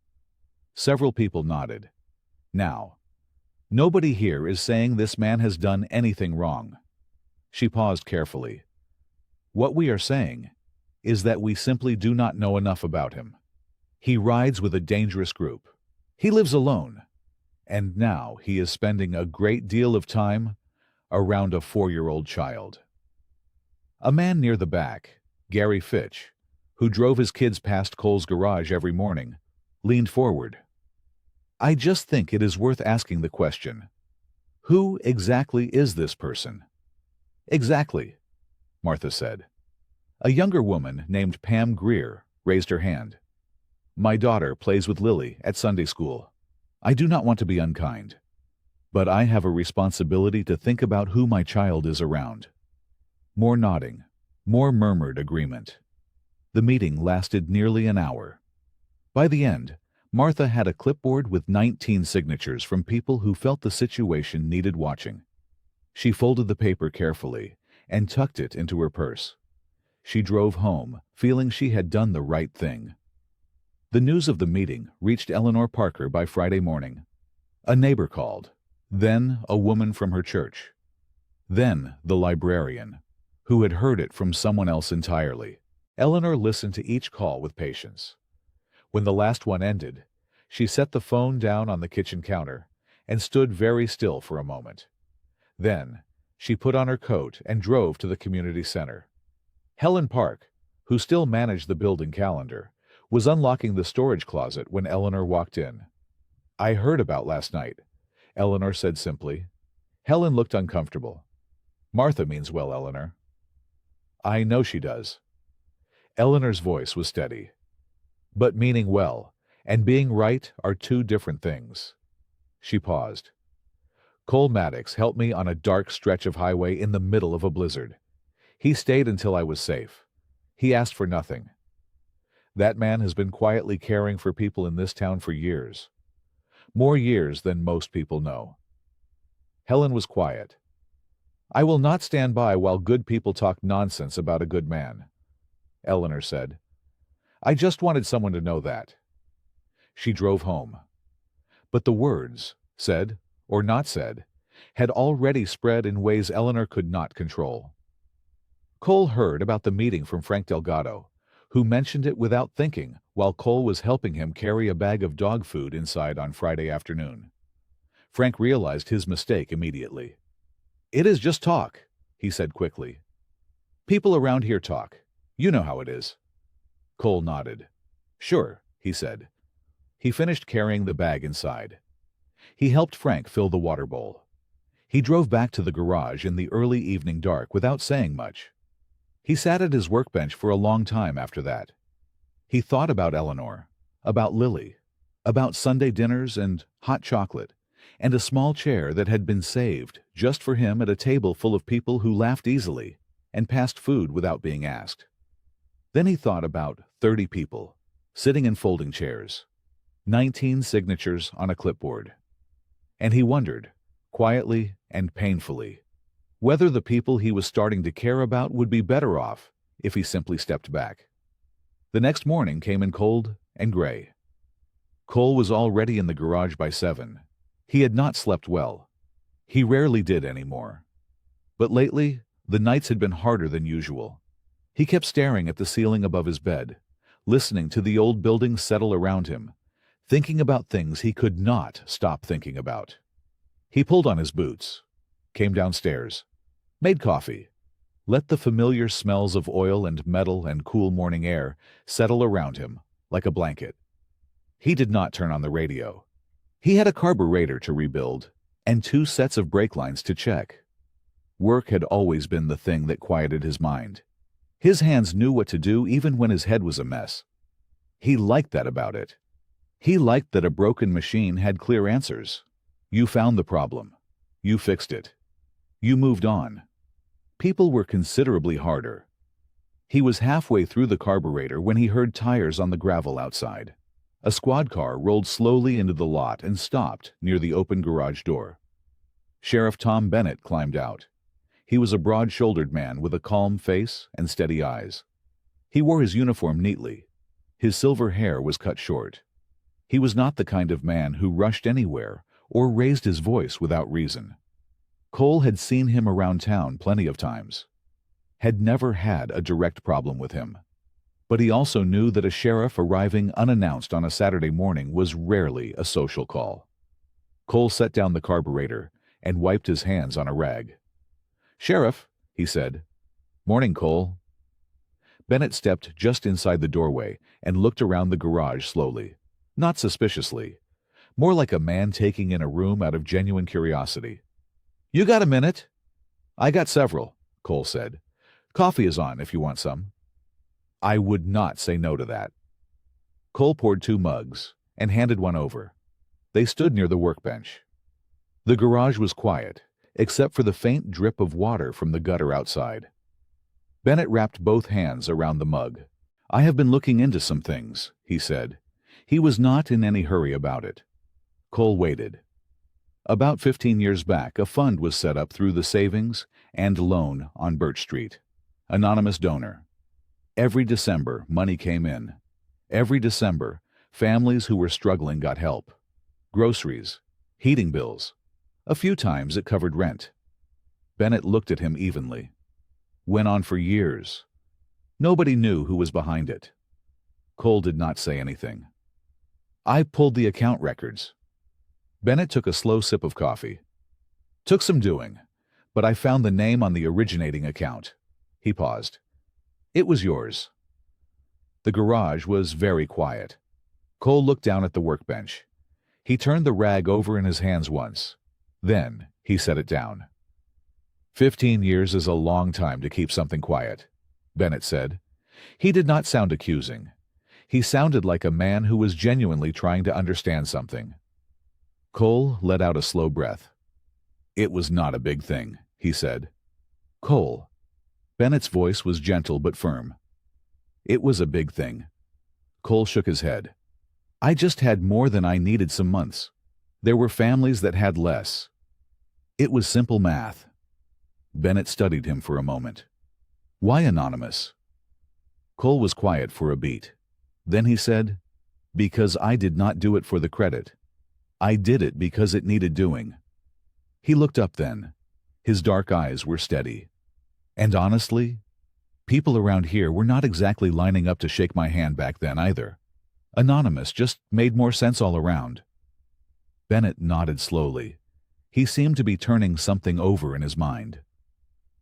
Several people nodded. "Now, nobody here is saying this man has done anything wrong." She paused carefully. "What we are saying is that we simply do not know enough about him. He rides with a dangerous group. He lives alone. And now he is spending a great deal of time around a 4-year-old child." A man near the back, Gary Fitch, who drove his kids past Cole's garage every morning, leaned forward. "I just think it is worth asking the question, who exactly is this person?" "Exactly," Martha said. A younger woman named Pam Greer raised her hand. "My daughter plays with Lily at Sunday school. I do not want to be unkind, but I have a responsibility to think about who my child is around." More nodding, more murmured agreement. The meeting lasted nearly an hour. By the end, Martha had a clipboard with 19 signatures from people who felt the situation needed watching. She folded the paper carefully and tucked it into her purse. She drove home, feeling she had done the right thing. The news of the meeting reached Eleanor Parker by Friday morning. A neighbor called, then a woman from her church, then the librarian, who had heard it from someone else entirely. Eleanor listened to each call with patience. When the last one ended, she set the phone down on the kitchen counter and stood very still for a moment. Then, she put on her coat and drove to the community center. Helen Park, who still managed the building calendar, was unlocking the storage closet when Eleanor walked in. "I heard about last night," Eleanor said simply. Helen looked uncomfortable. "Martha means well, Eleanor." "I know she does." Eleanor's voice was steady. "But meaning well and being right are two different things." She paused. "Cole Maddox helped me on a dark stretch of highway in the middle of a blizzard. He stayed until I was safe. He asked for nothing. That man has been quietly caring for people in this town for years. More years than most people know." Helen was quiet. "I will not stand by while good people talk nonsense about a good man," Eleanor said. "I just wanted someone to know that." She drove home. But the words, said or not said, had already spread in ways Eleanor could not control. Cole heard about the meeting from Frank Delgado, who mentioned it without thinking while Cole was helping him carry a bag of dog food inside on Friday afternoon. Frank realized his mistake immediately. "It is just talk," he said quickly. "People around here talk. You know how it is." Cole nodded. "Sure," he said. He finished carrying the bag inside. He helped Frank fill the water bowl. He drove back to the garage in the early evening dark without saying much. He sat at his workbench for a long time after that. He thought about Eleanor, about Lily, about Sunday dinners and hot chocolate, and a small chair that had been saved just for him at a table full of people who laughed easily and passed food without being asked. Then he thought about 30 people, sitting in folding chairs, 19 signatures on a clipboard. And he wondered, quietly and painfully, whether the people he was starting to care about would be better off if he simply stepped back. The next morning came in cold and gray. Cole was already in the garage by 7. He had not slept well. He rarely did anymore. But lately, the nights had been harder than usual. He kept staring at the ceiling above his bed, listening to the old buildings settle around him, thinking about things he could not stop thinking about. He pulled on his boots, came downstairs, made coffee, let the familiar smells of oil and metal and cool morning air settle around him like a blanket. He did not turn on the radio. He had a carburetor to rebuild and 2 sets of brake lines to check. Work had always been the thing that quieted his mind. His hands knew what to do even when his head was a mess. He liked that about it. He liked that a broken machine had clear answers. You found the problem. You fixed it. You moved on. People were considerably harder. He was halfway through the carburetor when he heard tires on the gravel outside. A squad car rolled slowly into the lot and stopped near the open garage door. Sheriff Tom Bennett climbed out. He was a broad-shouldered man with a calm face and steady eyes. He wore his uniform neatly. His silver hair was cut short. He was not the kind of man who rushed anywhere or raised his voice without reason. Cole had seen him around town plenty of times, had never had a direct problem with him. But he also knew that a sheriff arriving unannounced on a Saturday morning was rarely a social call. Cole set down the carburetor and wiped his hands on a rag. "Sheriff," he said. "Morning, Cole." Bennett stepped just inside the doorway and looked around the garage slowly, not suspiciously, more like a man taking in a room out of genuine curiosity. "You got a minute?" "I got several," Cole said. "Coffee is on if you want some." I would not say no to that. Cole poured 2 mugs and handed one over. They stood near the workbench. The garage was quiet, except for the faint drip of water from the gutter outside. Bennett wrapped both hands around the mug. "I have been looking into some things," he said. He was not in any hurry about it. Cole waited. About 15 years back, a fund was set up through the Savings and Loan on Birch Street. Anonymous donor. Every December, money came in. Every December, families who were struggling got help. Groceries, heating bills. A few times it covered rent. Bennett looked at him evenly. Went on for years. Nobody knew who was behind it. Cole did not say anything. "I pulled the account records." Bennett took a slow sip of coffee. "Took some doing, but I found the name on the originating account." He paused. "It was yours." The garage was very quiet. Cole looked down at the workbench. He turned the rag over in his hands once. Then he set it down. 15 years is a long time to keep something quiet, Bennett said. He did not sound accusing. He sounded like a man who was genuinely trying to understand something. Cole let out a slow breath. "It was not a big thing," he said. "Cole." Bennett's voice was gentle but firm. "It was a big thing." Cole shook his head. "I just had more than I needed some months. There were families that had less. It was simple math." Bennett studied him for a moment. "Why anonymous?" Cole was quiet for a beat. Then he said, "Because I did not do it for the credit. I did it because it needed doing." He looked up then. His dark eyes were steady. "And honestly, people around here were not exactly lining up to shake my hand back then either. Anonymous just made more sense all around." Bennett nodded slowly. He seemed to be turning something over in his mind.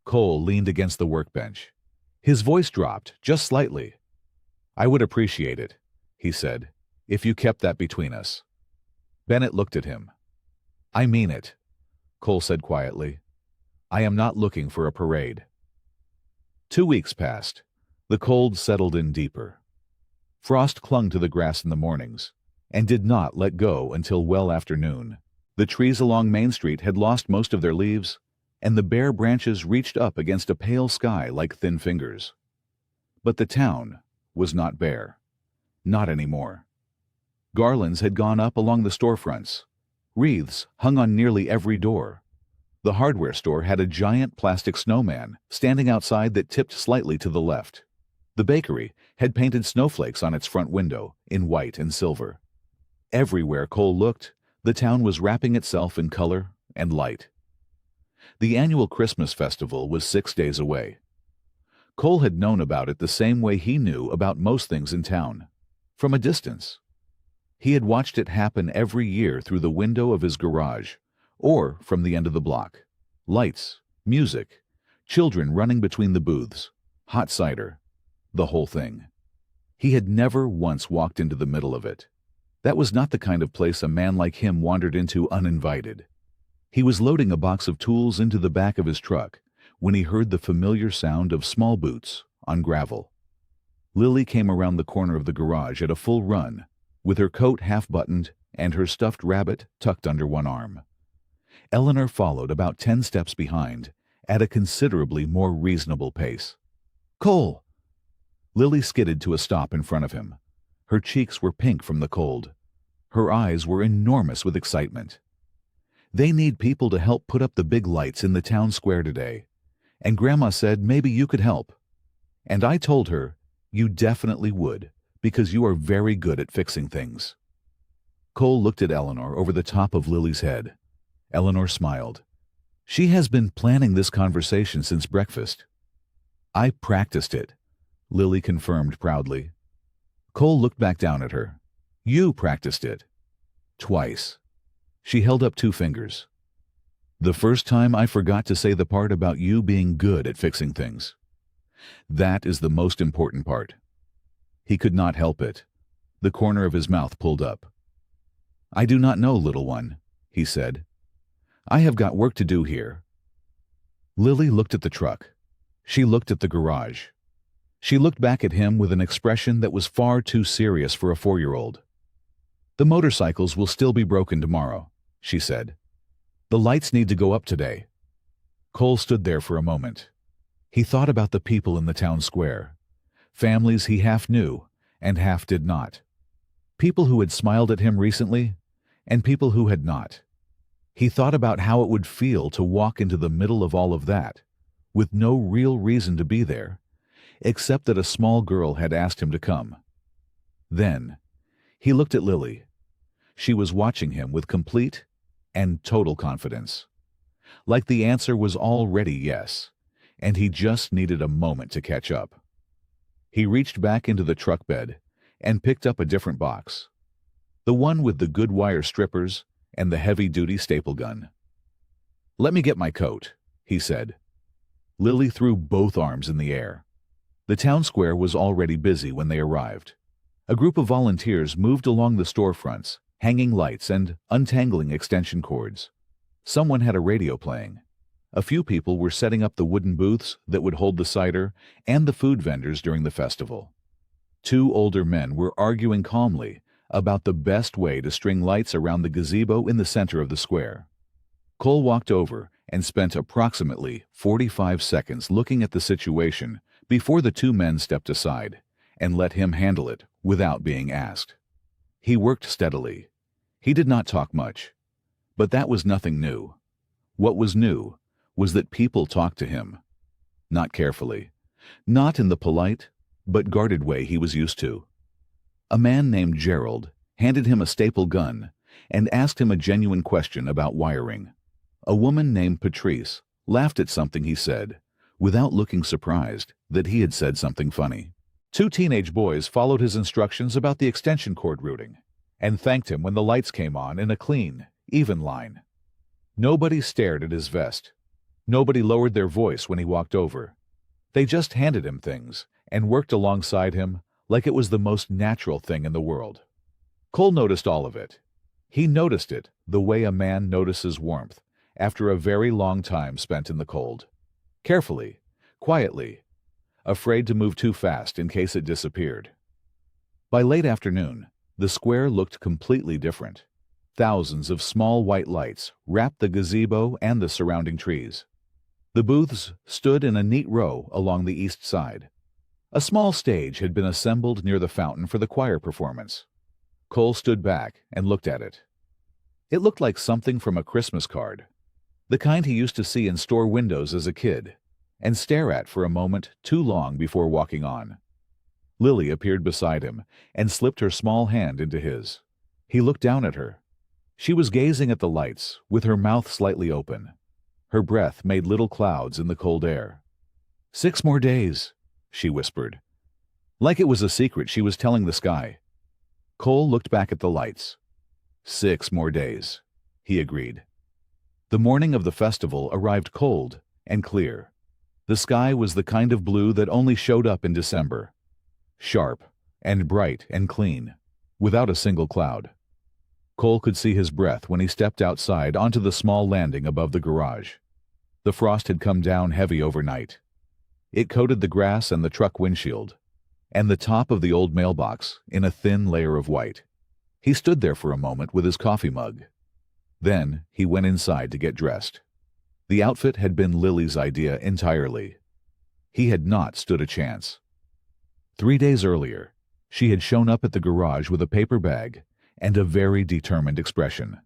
Cole leaned against the workbench. His voice dropped, just slightly. "I would appreciate it," he said, "if you kept that between us." Bennett looked at him. "I mean it," Cole said quietly. "I am not looking for a parade." 2 weeks passed. The cold settled in deeper. Frost clung to the grass in the mornings and did not let go until well after noon. The trees along Main Street had lost most of their leaves, and the bare branches reached up against a pale sky like thin fingers. But the town was not bare. Not anymore. Garlands had gone up along the storefronts. Wreaths hung on nearly every door. The hardware store had a giant plastic snowman standing outside that tipped slightly to the left. The bakery had painted snowflakes on its front window in white and silver. Everywhere Cole looked, the town was wrapping itself in color and light. The annual Christmas festival was 6 days away. Cole had known about it the same way he knew about most things in town, from a distance. He had watched it happen every year through the window of his garage, or from the end of the block. Lights, music, children running between the booths, hot cider, the whole thing. He had never once walked into the middle of it. That was not the kind of place a man like him wandered into uninvited. He was loading a box of tools into the back of his truck when he heard the familiar sound of small boots on gravel. Lily came around the corner of the garage at a full run, with her coat half-buttoned and her stuffed rabbit tucked under one arm. Eleanor followed about 10 steps behind, at a considerably more reasonable pace. "Cole!" Lily skidded to a stop in front of him. Her cheeks were pink from the cold. Her eyes were enormous with excitement. "They need people to help put up the big lights in the town square today, and Grandma said maybe you could help. And I told her you definitely would, because you are very good at fixing things." Cole looked at Eleanor over the top of Lily's head. Eleanor smiled. "She has been planning this conversation since breakfast." "I practiced it," Lily confirmed proudly. Cole looked back down at her. "You practiced it." "Twice." She held up 2 fingers. "The first time I forgot to say the part about you being good at fixing things. That is the most important part." He could not help it. The corner of his mouth pulled up. "I do not know, little one," he said. "I have got work to do here." Lily looked at the truck. She looked at the garage. She looked back at him with an expression that was far too serious for a 4-year-old. "The motorcycles will still be broken tomorrow," she said. "The lights need to go up today." Cole stood there for a moment. He thought about the people in the town square. Families he half knew and half did not. People who had smiled at him recently and people who had not. He thought about how it would feel to walk into the middle of all of that, with no real reason to be there, except that a small girl had asked him to come. Then, he looked at Lily. She was watching him with complete and total confidence. Like the answer was already yes, and he just needed a moment to catch up. He reached back into the truck bed and picked up a different box. The one with the good wire strippers and the heavy-duty staple gun. "Let me get my coat," he said. Lily threw both arms in the air. The town square was already busy when they arrived. A group of volunteers moved along the storefronts, hanging lights and untangling extension cords. Someone had a radio playing. A few people were setting up the wooden booths that would hold the cider and the food vendors during the festival. 2 older men were arguing calmly about the best way to string lights around the gazebo in the center of the square. Cole walked over and spent approximately 45 seconds looking at the situation before the 2 men stepped aside and let him handle it without being asked. He worked steadily. He did not talk much. But that was nothing new. What was new was that people talked to him. Not carefully. Not in the polite, but guarded way he was used to. A man named Gerald handed him a staple gun and asked him a genuine question about wiring. A woman named Patrice laughed at something he said, without looking surprised that he had said something funny. 2 teenage boys followed his instructions about the extension cord routing and thanked him when the lights came on in a clean, even line. Nobody stared at his vest. Nobody lowered their voice when he walked over. They just handed him things and worked alongside him like it was the most natural thing in the world. Cole noticed all of it. He noticed it the way a man notices warmth after a very long time spent in the cold. Carefully, quietly, afraid to move too fast in case it disappeared. By late afternoon, the square looked completely different. Thousands of small white lights wrapped the gazebo and the surrounding trees. The booths stood in a neat row along the east side. A small stage had been assembled near the fountain for the choir performance. Cole stood back and looked at it. It looked like something from a Christmas card, the kind he used to see in store windows as a kid, and stare at for a moment too long before walking on. Lily appeared beside him and slipped her small hand into his. He looked down at her. She was gazing at the lights, with her mouth slightly open. Her breath made little clouds in the cold air. 6 more days, she whispered. Like it was a secret she was telling the sky. Cole looked back at the lights. 6 more days, he agreed. The morning of the festival arrived cold and clear. The sky was the kind of blue that only showed up in December. Sharp and bright and clean, without a single cloud. Cole could see his breath when he stepped outside onto the small landing above the garage. The frost had come down heavy overnight. It coated the grass and the truck windshield, and the top of the old mailbox in a thin layer of white. He stood there for a moment with his coffee mug. Then he went inside to get dressed. The outfit had been Lily's idea entirely. He had not stood a chance. 3 days earlier, she had shown up at the garage with a paper bag and a very determined expression.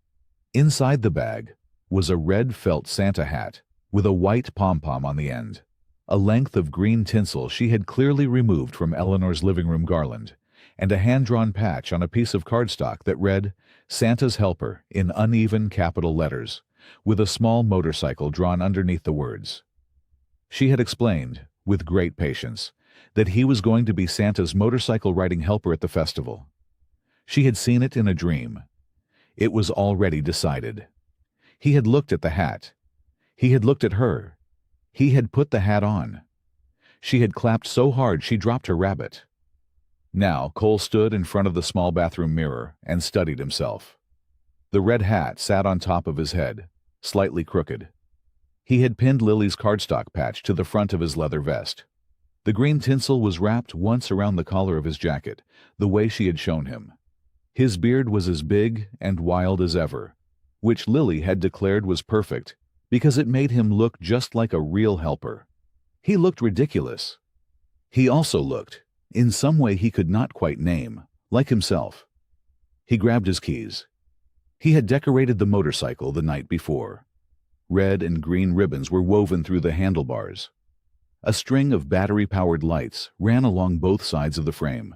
Inside the bag was a red felt Santa hat with a white pom-pom on the end, a length of green tinsel she had clearly removed from Eleanor's living room garland, and a hand-drawn patch on a piece of cardstock that read, Santa's Helper, in uneven capital letters, with a small motorcycle drawn underneath the words. She had explained, with great patience, that he was going to be Santa's motorcycle-riding helper at the festival. She had seen it in a dream. It was already decided. He had looked at the hat. He had looked at her. He had put the hat on. She had clapped so hard she dropped her rabbit. Now Cole stood in front of the small bathroom mirror and studied himself. The red hat sat on top of his head, slightly crooked. He had pinned Lily's cardstock patch to the front of his leather vest. The green tinsel was wrapped once around the collar of his jacket, the way she had shown him. His beard was as big and wild as ever, which Lily had declared was perfect because it made him look just like a real helper. He looked ridiculous. He also looked, in some way he could not quite name, like himself. He grabbed his keys. He had decorated the motorcycle the night before. Red and green ribbons were woven through the handlebars. A string of battery-powered lights ran along both sides of the frame.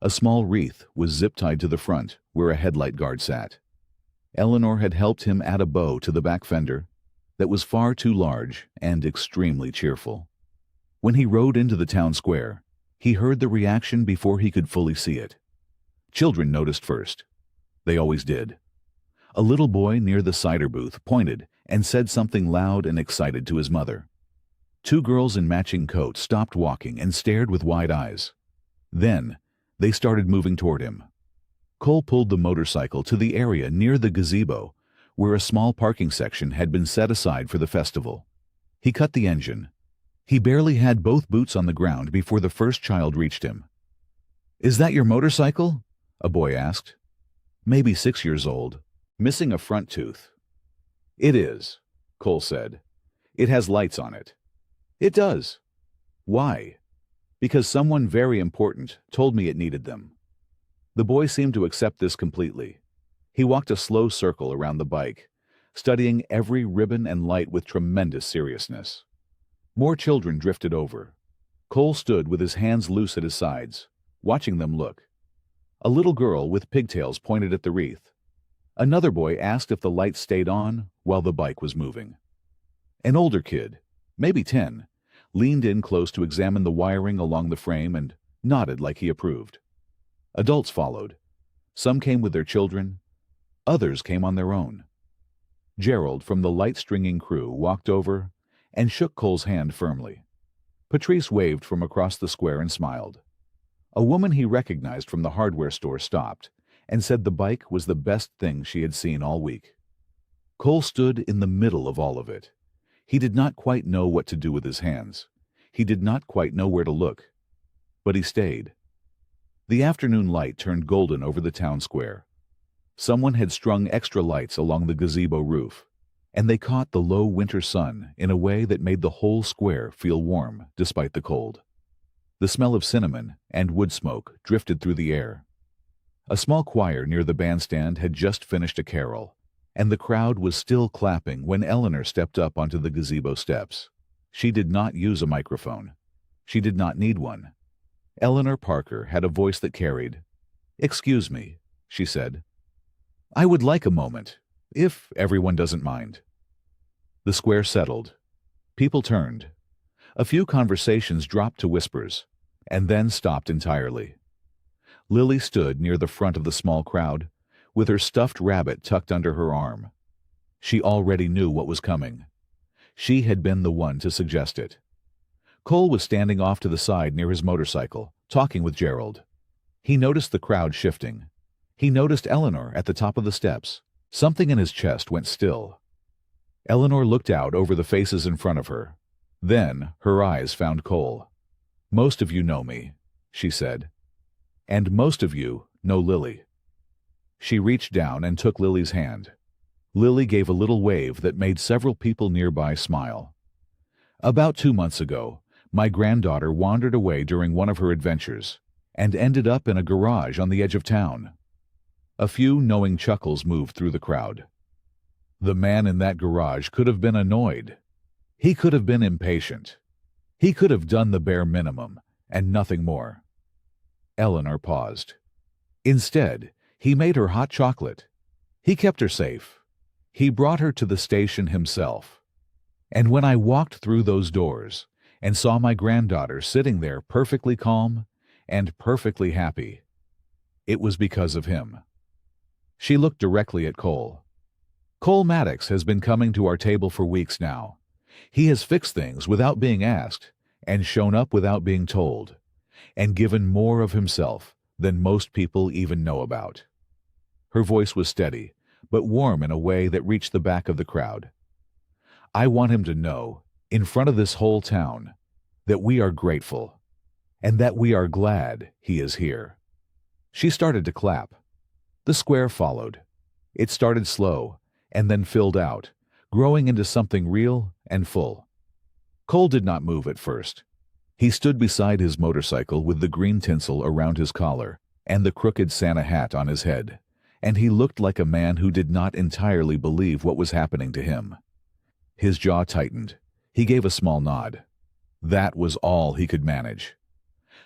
A small wreath was zip-tied to the front, where a headlight guard sat. Eleanor had helped him add a bow to the back fender that was far too large and extremely cheerful. When he rode into the town square, he heard the reaction before he could fully see it. Children noticed first. They always did. A little boy near the cider booth pointed and said something loud and excited to his mother. 2 girls in matching coats stopped walking and stared with wide eyes. Then, they started moving toward him. Cole pulled the motorcycle to the area near the gazebo, where a small parking section had been set aside for the festival. He cut the engine. He barely had both boots on the ground before the first child reached him. "Is that your motorcycle?" a boy asked. Maybe 6 years old, missing a front tooth. "It is," Cole said. "It has lights on it." "It does." "Why?" "Because someone very important told me it needed them." The boy seemed to accept this completely. He walked a slow circle around the bike, studying every ribbon and light with tremendous seriousness. More children drifted over. Cole stood with his hands loose at his sides, watching them look. A little girl with pigtails pointed at the wreath. Another boy asked if the light stayed on while the bike was moving. An older kid, maybe 10, leaned in close to examine the wiring along the frame and nodded like he approved. Adults followed. Some came with their children. Others came on their own. Gerald from the light-stringing crew walked over and shook Cole's hand firmly. Patrice waved from across the square and smiled. A woman he recognized from the hardware store stopped and said the bike was the best thing she had seen all week. Cole stood in the middle of all of it. He did not quite know what to do with his hands. He did not quite know where to look. But he stayed. The afternoon light turned golden over the town square. Someone had strung extra lights along the gazebo roof, and they caught the low winter sun in a way that made the whole square feel warm despite the cold. The smell of cinnamon and wood smoke drifted through the air. A small choir near the bandstand had just finished a carol, and the crowd was still clapping when Eleanor stepped up onto the gazebo steps. She did not use a microphone. She did not need one. Eleanor Parker had a voice that carried. "Excuse me," she said. "I would like a moment, if everyone doesn't mind." The square settled. People turned. A few conversations dropped to whispers, and then stopped entirely. Lily stood near the front of the small crowd, with her stuffed rabbit tucked under her arm. She already knew what was coming. She had been the one to suggest it. Cole was standing off to the side near his motorcycle, talking with Gerald. He noticed the crowd shifting. He noticed Eleanor at the top of the steps. Something in his chest went still. Eleanor looked out over the faces in front of her. Then her eyes found Cole. "Most of you know me," she said. "And most of you know Lily." She reached down and took Lily's hand. Lily gave a little wave that made several people nearby smile. "About 2 months ago, my granddaughter wandered away during one of her adventures and ended up in a garage on the edge of town." A few knowing chuckles moved through the crowd. The man in that garage could have been annoyed. He could have been impatient. He could have done the bare minimum, and nothing more. Eleanor paused. Instead, he made her hot chocolate. He kept her safe. He brought her to the station himself. And when I walked through those doors and saw my granddaughter sitting there perfectly calm and perfectly happy, it was because of him. She looked directly at Cole. "Cole Maddox has been coming to our table for weeks now. He has fixed things without being asked and shown up without being told, and given more of himself than most people even know about." Her voice was steady, but warm in a way that reached the back of the crowd. "I want him to know, in front of this whole town, that we are grateful, and that we are glad he is here." She started to clap. The square followed. It started slow, and then filled out, growing into something real and full. Cole did not move at first. He stood beside his motorcycle with the green tinsel around his collar and the crooked Santa hat on his head, and he looked like a man who did not entirely believe what was happening to him. His jaw tightened. He gave a small nod. That was all he could manage.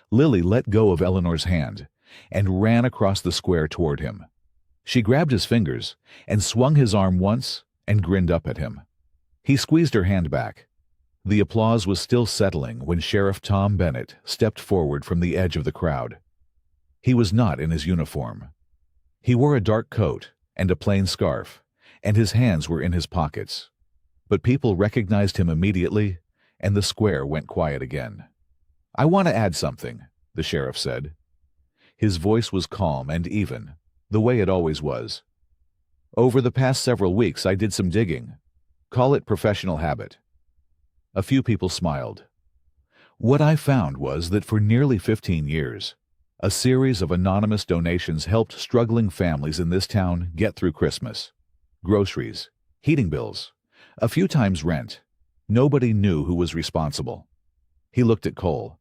Lily let go of Eleanor's hand and ran across the square toward him. She grabbed his fingers and swung his arm once and grinned up at him. He squeezed her hand back. The applause was still settling when Sheriff Tom Bennett stepped forward from the edge of the crowd. He was not in his uniform. He wore a dark coat and a plain scarf, and his hands were in his pockets. But people recognized him immediately, and the square went quiet again. "I want to add something," the sheriff said. His voice was calm and even, the way it always was. "Over the past several weeks I did some digging. Call it professional habit." A few people smiled. "What I found was that for nearly 15 years, a series of anonymous donations helped struggling families in this town get through Christmas. Groceries, heating bills, a few times rent. Nobody knew who was responsible." He looked at Cole.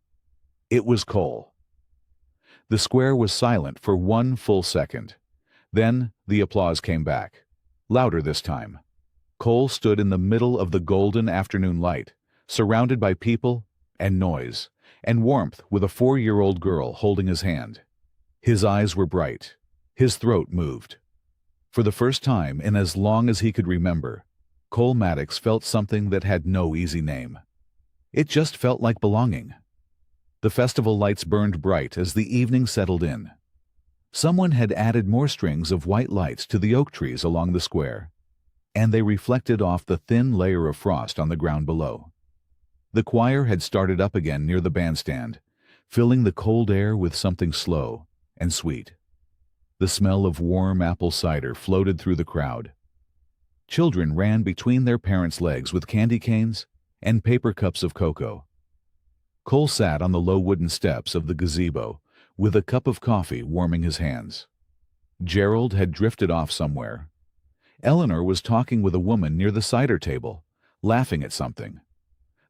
It was Cole. The square was silent for 1 full second. Then the applause came back, louder this time. Cole stood in the middle of the golden afternoon light, surrounded by people and noise and warmth, with a 4-year-old girl holding his hand. His eyes were bright. His throat moved. For the first time in as long as he could remember, Cole Maddox felt something that had no easy name. It just felt like belonging. The festival lights burned bright as the evening settled in. Someone had added more strings of white lights to the oak trees along the square, and they reflected off the thin layer of frost on the ground below. The choir had started up again near the bandstand, filling the cold air with something slow and sweet. The smell of warm apple cider floated through the crowd. Children ran between their parents' legs with candy canes and paper cups of cocoa. Cole sat on the low wooden steps of the gazebo with a cup of coffee warming his hands. Gerald had drifted off somewhere. Eleanor was talking with a woman near the cider table, laughing at something.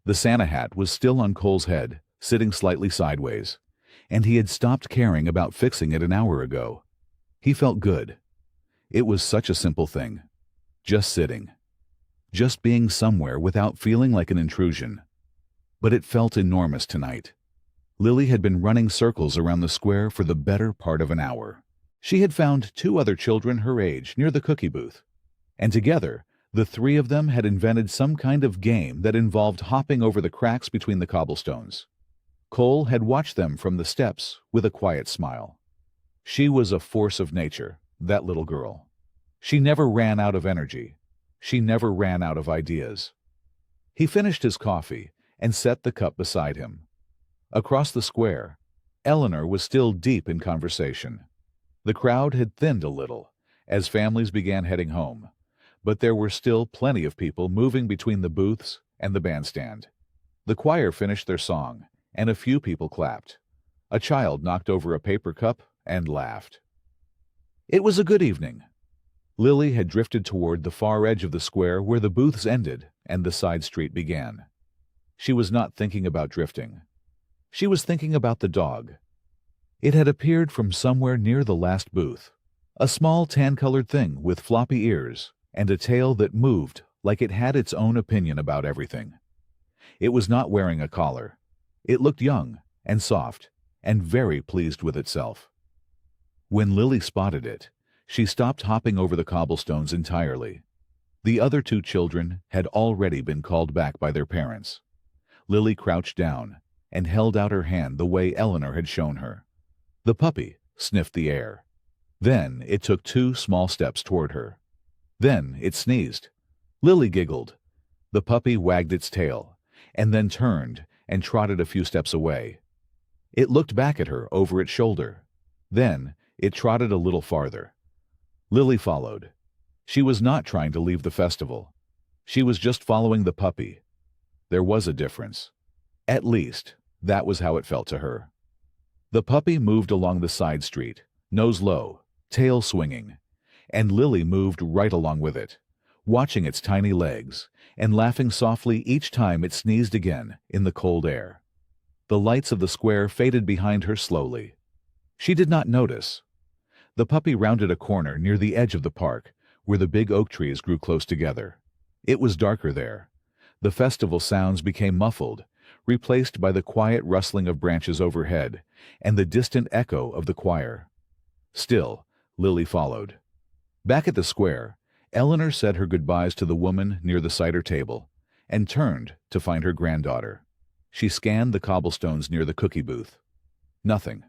The Santa hat was still on Cole's head, sitting slightly sideways, and he had stopped caring about fixing it an hour ago. He felt good. It was such a simple thing. Just sitting. Just being somewhere without feeling like an intrusion. But it felt enormous tonight. Lily had been running circles around the square for the better part of an hour. She had found 2 other children her age near the cookie booth, and together, the 3 of them had invented some kind of game that involved hopping over the cracks between the cobblestones. Cole had watched them from the steps with a quiet smile. She was a force of nature, that little girl. She never ran out of energy. She never ran out of ideas. He finished his coffee and set the cup beside him. Across the square, Eleanor was still deep in conversation. The crowd had thinned a little as families began heading home, but there were still plenty of people moving between the booths and the bandstand. The choir finished their song, and a few people clapped. A child knocked over a paper cup and laughed. It was a good evening. Lily had drifted toward the far edge of the square where the booths ended and the side street began. She was not thinking about drifting. She was thinking about the dog. It had appeared from somewhere near the last booth, a small tan-colored thing with floppy ears and a tail that moved like it had its own opinion about everything. It was not wearing a collar. It looked young and soft and very pleased with itself. When Lily spotted it, she stopped hopping over the cobblestones entirely. The other 2 children had already been called back by their parents. Lily crouched down and held out her hand the way Eleanor had shown her. The puppy sniffed the air. Then it took 2 small steps toward her. Then it sneezed. Lily giggled. The puppy wagged its tail, and then turned and trotted a few steps away. It looked back at her over its shoulder. Then it trotted a little farther. Lily followed. She was not trying to leave the festival. She was just following the puppy. There was a difference. At least, that was how it felt to her. The puppy moved along the side street, nose low, tail swinging, and Lily moved right along with it, watching its tiny legs and laughing softly each time it sneezed again in the cold air. The lights of the square faded behind her slowly. She did not notice. The puppy rounded a corner near the edge of the park, where the big oak trees grew close together. It was darker there. The festival sounds became muffled, replaced by the quiet rustling of branches overhead and the distant echo of the choir. Still, Lily followed. Back at the square, Eleanor said her goodbyes to the woman near the cider table and turned to find her granddaughter. She scanned the cobblestones near the cookie booth. Nothing.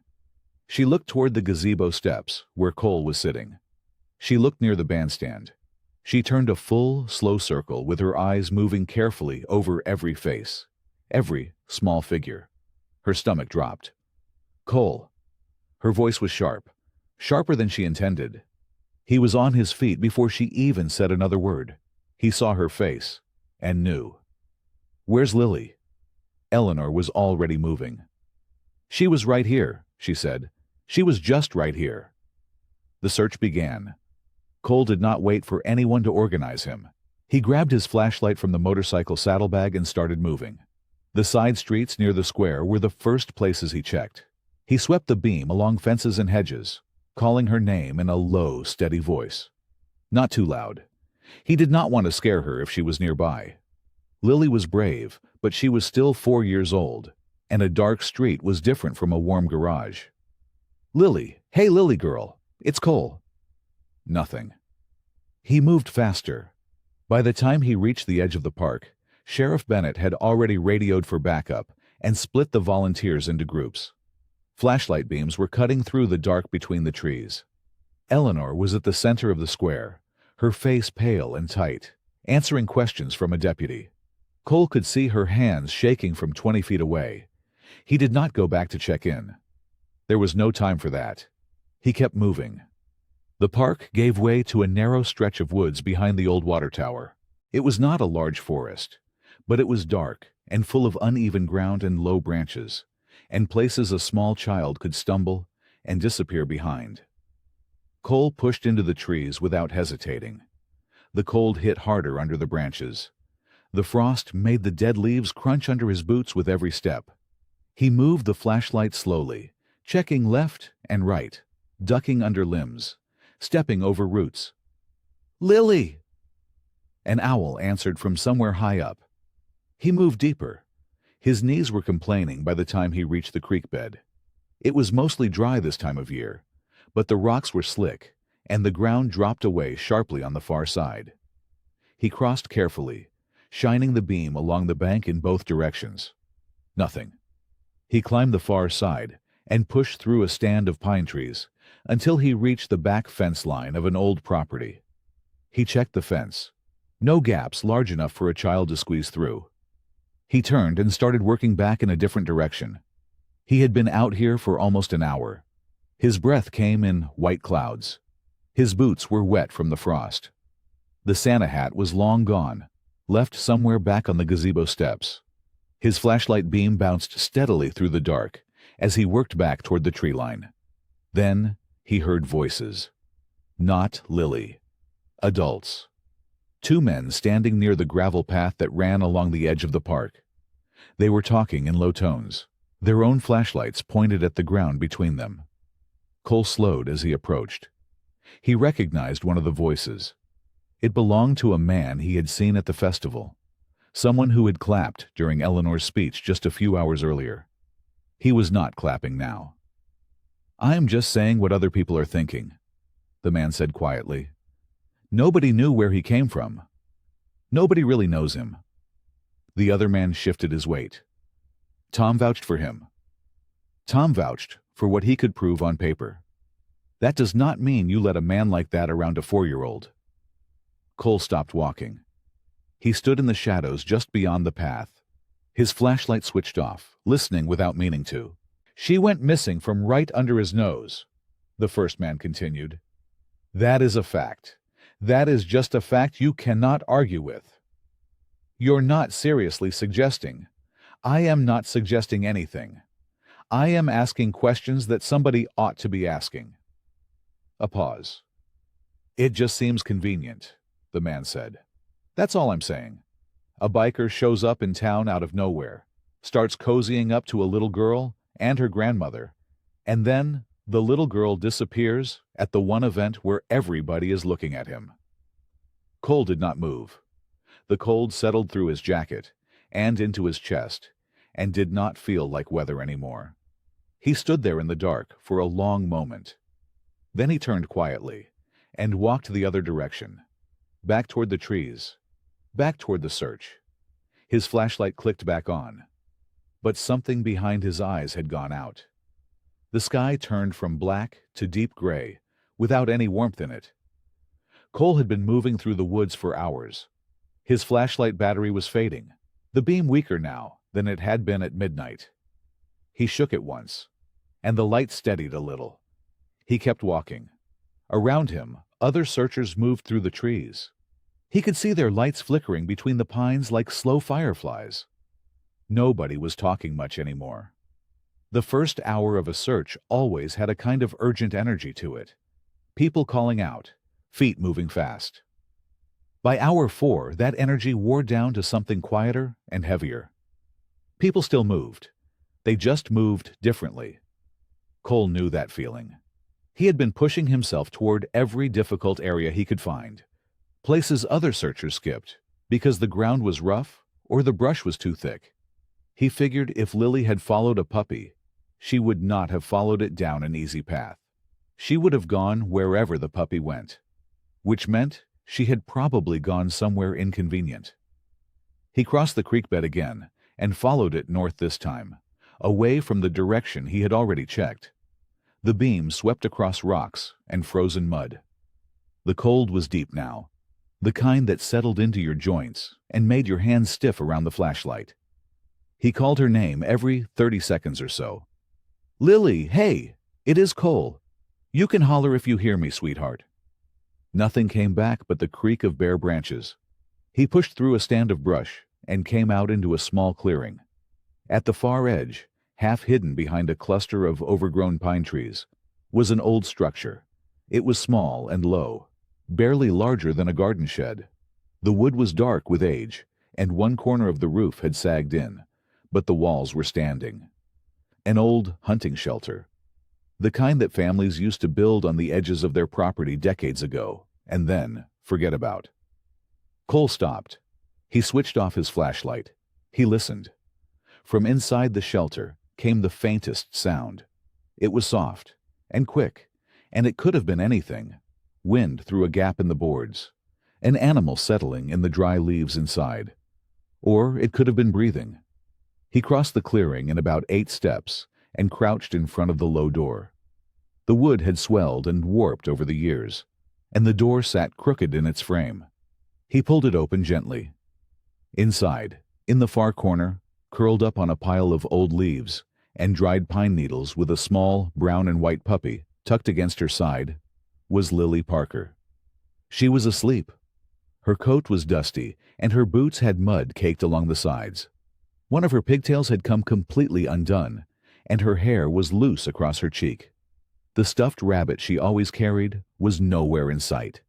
She looked toward the gazebo steps where Cole was sitting. She looked near the bandstand. She turned a full, slow circle with her eyes moving carefully over every face, every small figure. Her stomach dropped. Cole. Her voice was sharp, sharper than she intended. He was on his feet before she even said another word. He saw her face and knew. Where's Lily? Eleanor was already moving. She was right here, she said. She was just right here. The search began. Cole did not wait for anyone to organize him. He grabbed his flashlight from the motorcycle saddlebag and started moving. The side streets near the square were the first places he checked. He swept the beam along fences and hedges, calling her name in a low, steady voice. Not too loud. He did not want to scare her if she was nearby. Lily was brave, but she was still 4 years old, and a dark street was different from a warm garage. Lily, hey Lily girl, it's Cole. Nothing. He moved faster. By the time he reached the edge of the park, Sheriff Bennett had already radioed for backup and split the volunteers into groups. Flashlight beams were cutting through the dark between the trees. Eleanor was at the center of the square, her face pale and tight, answering questions from a deputy. Cole could see her hands shaking from 20 feet away. He did not go back to check in. There was no time for that. He kept moving. The park gave way to a narrow stretch of woods behind the old water tower. It was not a large forest, but it was dark and full of uneven ground and low branches, and places a small child could stumble and disappear behind. Cole pushed into the trees without hesitating. The cold hit harder under the branches. The frost made the dead leaves crunch under his boots with every step. He moved the flashlight slowly, checking left and right, ducking under limbs, stepping over roots. "Lily!" An owl answered from somewhere high up. He moved deeper. His knees were complaining by the time he reached the creek bed. It was mostly dry this time of year, but the rocks were slick, and the ground dropped away sharply on the far side. He crossed carefully, shining the beam along the bank in both directions. Nothing. He climbed the far side and pushed through a stand of pine trees until he reached the back fence line of an old property. He checked the fence. No gaps large enough for a child to squeeze through. He turned and started working back in a different direction. He had been out here for almost an hour. His breath came in white clouds. His boots were wet from the frost. The Santa hat was long gone, left somewhere back on the gazebo steps. His flashlight beam bounced steadily through the dark as he worked back toward the tree line. Then he heard voices. Not Lily. Adults. 2 men standing near the gravel path that ran along the edge of the park. They were talking in low tones, their own flashlights pointed at the ground between them. Cole slowed as he approached. He recognized one of the voices. It belonged to a man he had seen at the festival, someone who had clapped during Eleanor's speech just a few hours earlier. He was not clapping now. "I am just saying what other people are thinking," the man said quietly. "Nobody knew where he came from. Nobody really knows him." The other man shifted his weight. "Tom vouched for him." Tom vouched for what he could prove on paper. That does not mean you let a man like that around a 4-year-old. Cole stopped walking. He stood in the shadows just beyond the path. His flashlight switched off, listening without meaning to. "She went missing from right under his nose," the first man continued. "That is a fact. That is just a fact you cannot argue with." "You're not seriously suggesting." "I am not suggesting anything. I am asking questions that somebody ought to be asking." A pause. "It just seems convenient," the man said. "That's all I'm saying. A biker shows up in town out of nowhere, starts cozying up to a little girl and her grandmother, and then the little girl disappears at the one event where everybody is looking at him." Cole did not move. The cold settled through his jacket and into his chest, and did not feel like weather anymore. He stood there in the dark for a long moment. Then he turned quietly and walked the other direction, back toward the trees, back toward the search. His flashlight clicked back on, but something behind his eyes had gone out. The sky turned from black to deep gray, without any warmth in it. Cole had been moving through the woods for hours. His flashlight battery was fading, the beam weaker now than it had been at midnight. He shook it once, and the light steadied a little. He kept walking. Around him, other searchers moved through the trees. He could see their lights flickering between the pines like slow fireflies. Nobody was talking much anymore. The first hour of a search always had a kind of urgent energy to it. People calling out, feet moving fast. By hour 4, that energy wore down to something quieter and heavier. People still moved. They just moved differently. Cole knew that feeling. He had been pushing himself toward every difficult area he could find, places other searchers skipped because the ground was rough or the brush was too thick. He figured if Lily had followed a puppy, she would not have followed it down an easy path. She would have gone wherever the puppy went, which meant she had probably gone somewhere inconvenient. He crossed the creek bed again and followed it north this time, away from the direction he had already checked. The beam swept across rocks and frozen mud. The cold was deep now, the kind that settled into your joints and made your hands stiff around the flashlight. He called her name every 30 seconds or so. "Lily, hey, it is Cole. You can holler if you hear me, sweetheart." Nothing came back but the creak of bare branches. He pushed through a stand of brush and came out into a small clearing. At the far edge, half hidden behind a cluster of overgrown pine trees, was an old structure. It was small and low, barely larger than a garden shed. The wood was dark with age, and one corner of the roof had sagged in, but the walls were standing. An old hunting shelter, the kind that families used to build on the edges of their property decades ago, and then forget about. Cole stopped. He switched off his flashlight. He listened. From inside the shelter came the faintest sound. It was soft and quick, and it could have been anything. Wind through a gap in the boards, an animal settling in the dry leaves inside. Or it could have been breathing. He crossed the clearing in about 8 steps and crouched in front of the low door. The wood had swelled and warped over the years, and the door sat crooked in its frame. He pulled it open gently. Inside, in the far corner, curled up on a pile of old leaves and dried pine needles with a small brown and white puppy tucked against her side, was Lily Parker. She was asleep. Her coat was dusty, and her boots had mud caked along the sides. One of her pigtails had come completely undone, and her hair was loose across her cheek. The stuffed rabbit she always carried was nowhere in sight.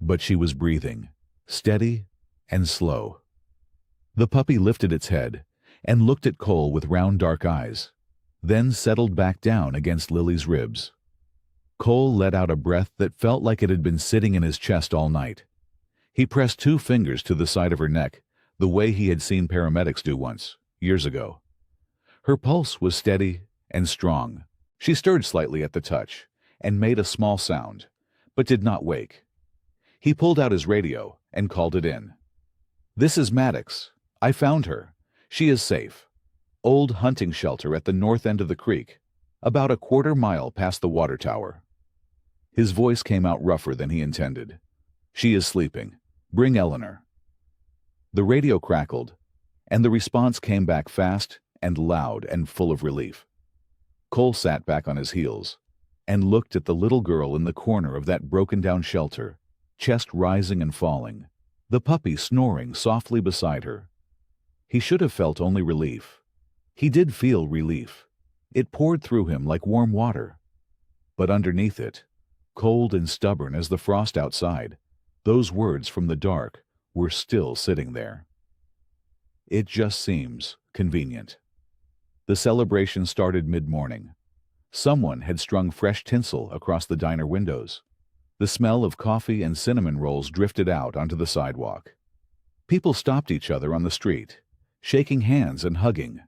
But she was breathing, steady and slow. The puppy lifted its head and looked at Cole with round dark eyes, then settled back down against Lily's ribs. Cole let out a breath that felt like it had been sitting in his chest all night. He pressed 2 fingers to the side of her neck, the way he had seen paramedics do once, years ago. Her pulse was steady and strong. She stirred slightly at the touch and made a small sound, but did not wake. He pulled out his radio and called it in. "This is Maddox. I found her. She is safe. Old hunting shelter at the north end of the creek, about a 1/4 mile past the water tower." His voice came out rougher than he intended. "She is sleeping. Bring Eleanor." The radio crackled, and the response came back fast and loud and full of relief. Cole sat back on his heels and looked at the little girl in the corner of that broken-down shelter, chest rising and falling, the puppy snoring softly beside her. He should have felt only relief. He did feel relief. It poured through him like warm water. But underneath it, cold and stubborn as the frost outside, those words from the dark were still sitting there. "It just seems convenient." The celebration started mid-morning. Someone had strung fresh tinsel across the diner windows. The smell of coffee and cinnamon rolls drifted out onto the sidewalk. People stopped each other on the street, shaking hands and hugging,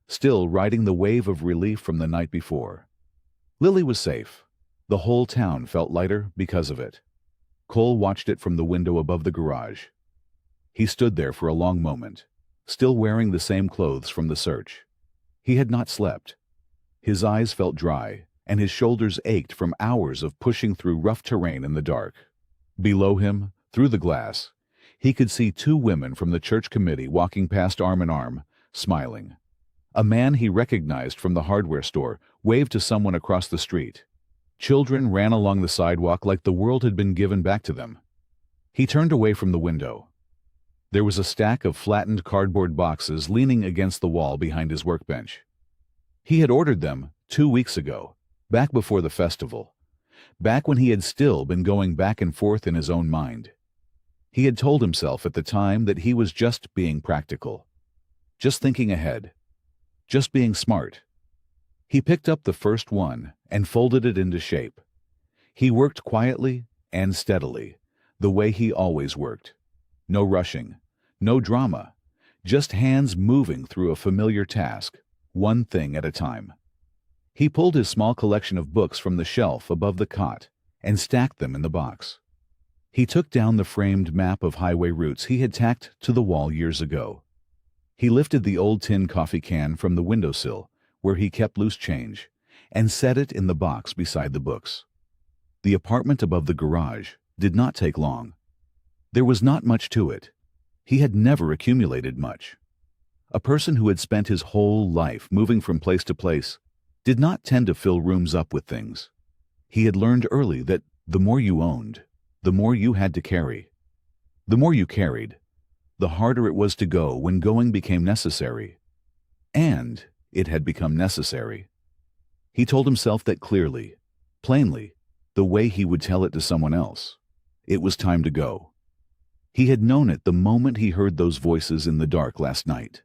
still riding the wave of relief from the night before. Lily was safe. The whole town felt lighter because of it. Cole watched it from the window above the garage. He stood there for a long moment, still wearing the same clothes from the search. He had not slept. His eyes felt dry, and his shoulders ached from hours of pushing through rough terrain in the dark. Below him, through the glass, he could see 2 women from the church committee walking past arm in arm, smiling. A man he recognized from the hardware store waved to someone across the street. Children ran along the sidewalk like the world had been given back to them. He turned away from the window. There was a stack of flattened cardboard boxes leaning against the wall behind his workbench. He had ordered them 2 weeks ago, back before the festival, back when he had still been going back and forth in his own mind. He had told himself at the time that he was just being practical, just thinking ahead, just being smart. He picked up the first one and folded it into shape. He worked quietly and steadily, the way he always worked. No rushing, no drama, just hands moving through a familiar task, one thing at a time. He pulled his small collection of books from the shelf above the cot and stacked them in the box. He took down the framed map of highway routes he had tacked to the wall years ago. He lifted the old tin coffee can from the windowsill, where he kept loose change, and set it in the box beside the books. The apartment above the garage did not take long. There was not much to it. He had never accumulated much. A person who had spent his whole life moving from place to place did not tend to fill rooms up with things. He had learned early that the more you owned, the more you had to carry. The more you carried, the harder it was to go when going became necessary. And it had become necessary. He told himself that clearly, plainly, the way he would tell it to someone else. It was time to go. He had known it the moment he heard those voices in the dark last night.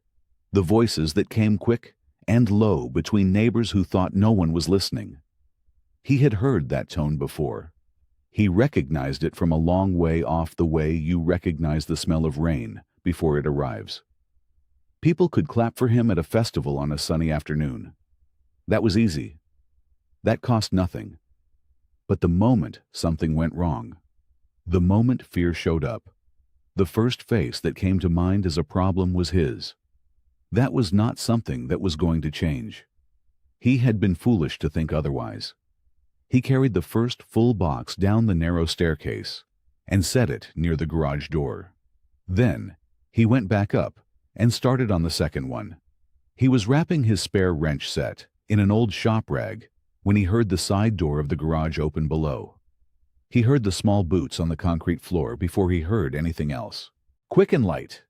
The voices that came quick and low between neighbors who thought no one was listening. He had heard that tone before. He recognized it from a long way off, the way you recognize the smell of rain before it arrives. People could clap for him at a festival on a sunny afternoon. That was easy. That cost nothing. But the moment something went wrong, the moment fear showed up, the first face that came to mind as a problem was his. That was not something that was going to change. He had been foolish to think otherwise. He carried the first full box down the narrow staircase and set it near the garage door. Then he went back up and started on the second one. He was wrapping his spare wrench set in an old shop rag when he heard the side door of the garage open below. He heard the small boots on the concrete floor before he heard anything else. Quick and light,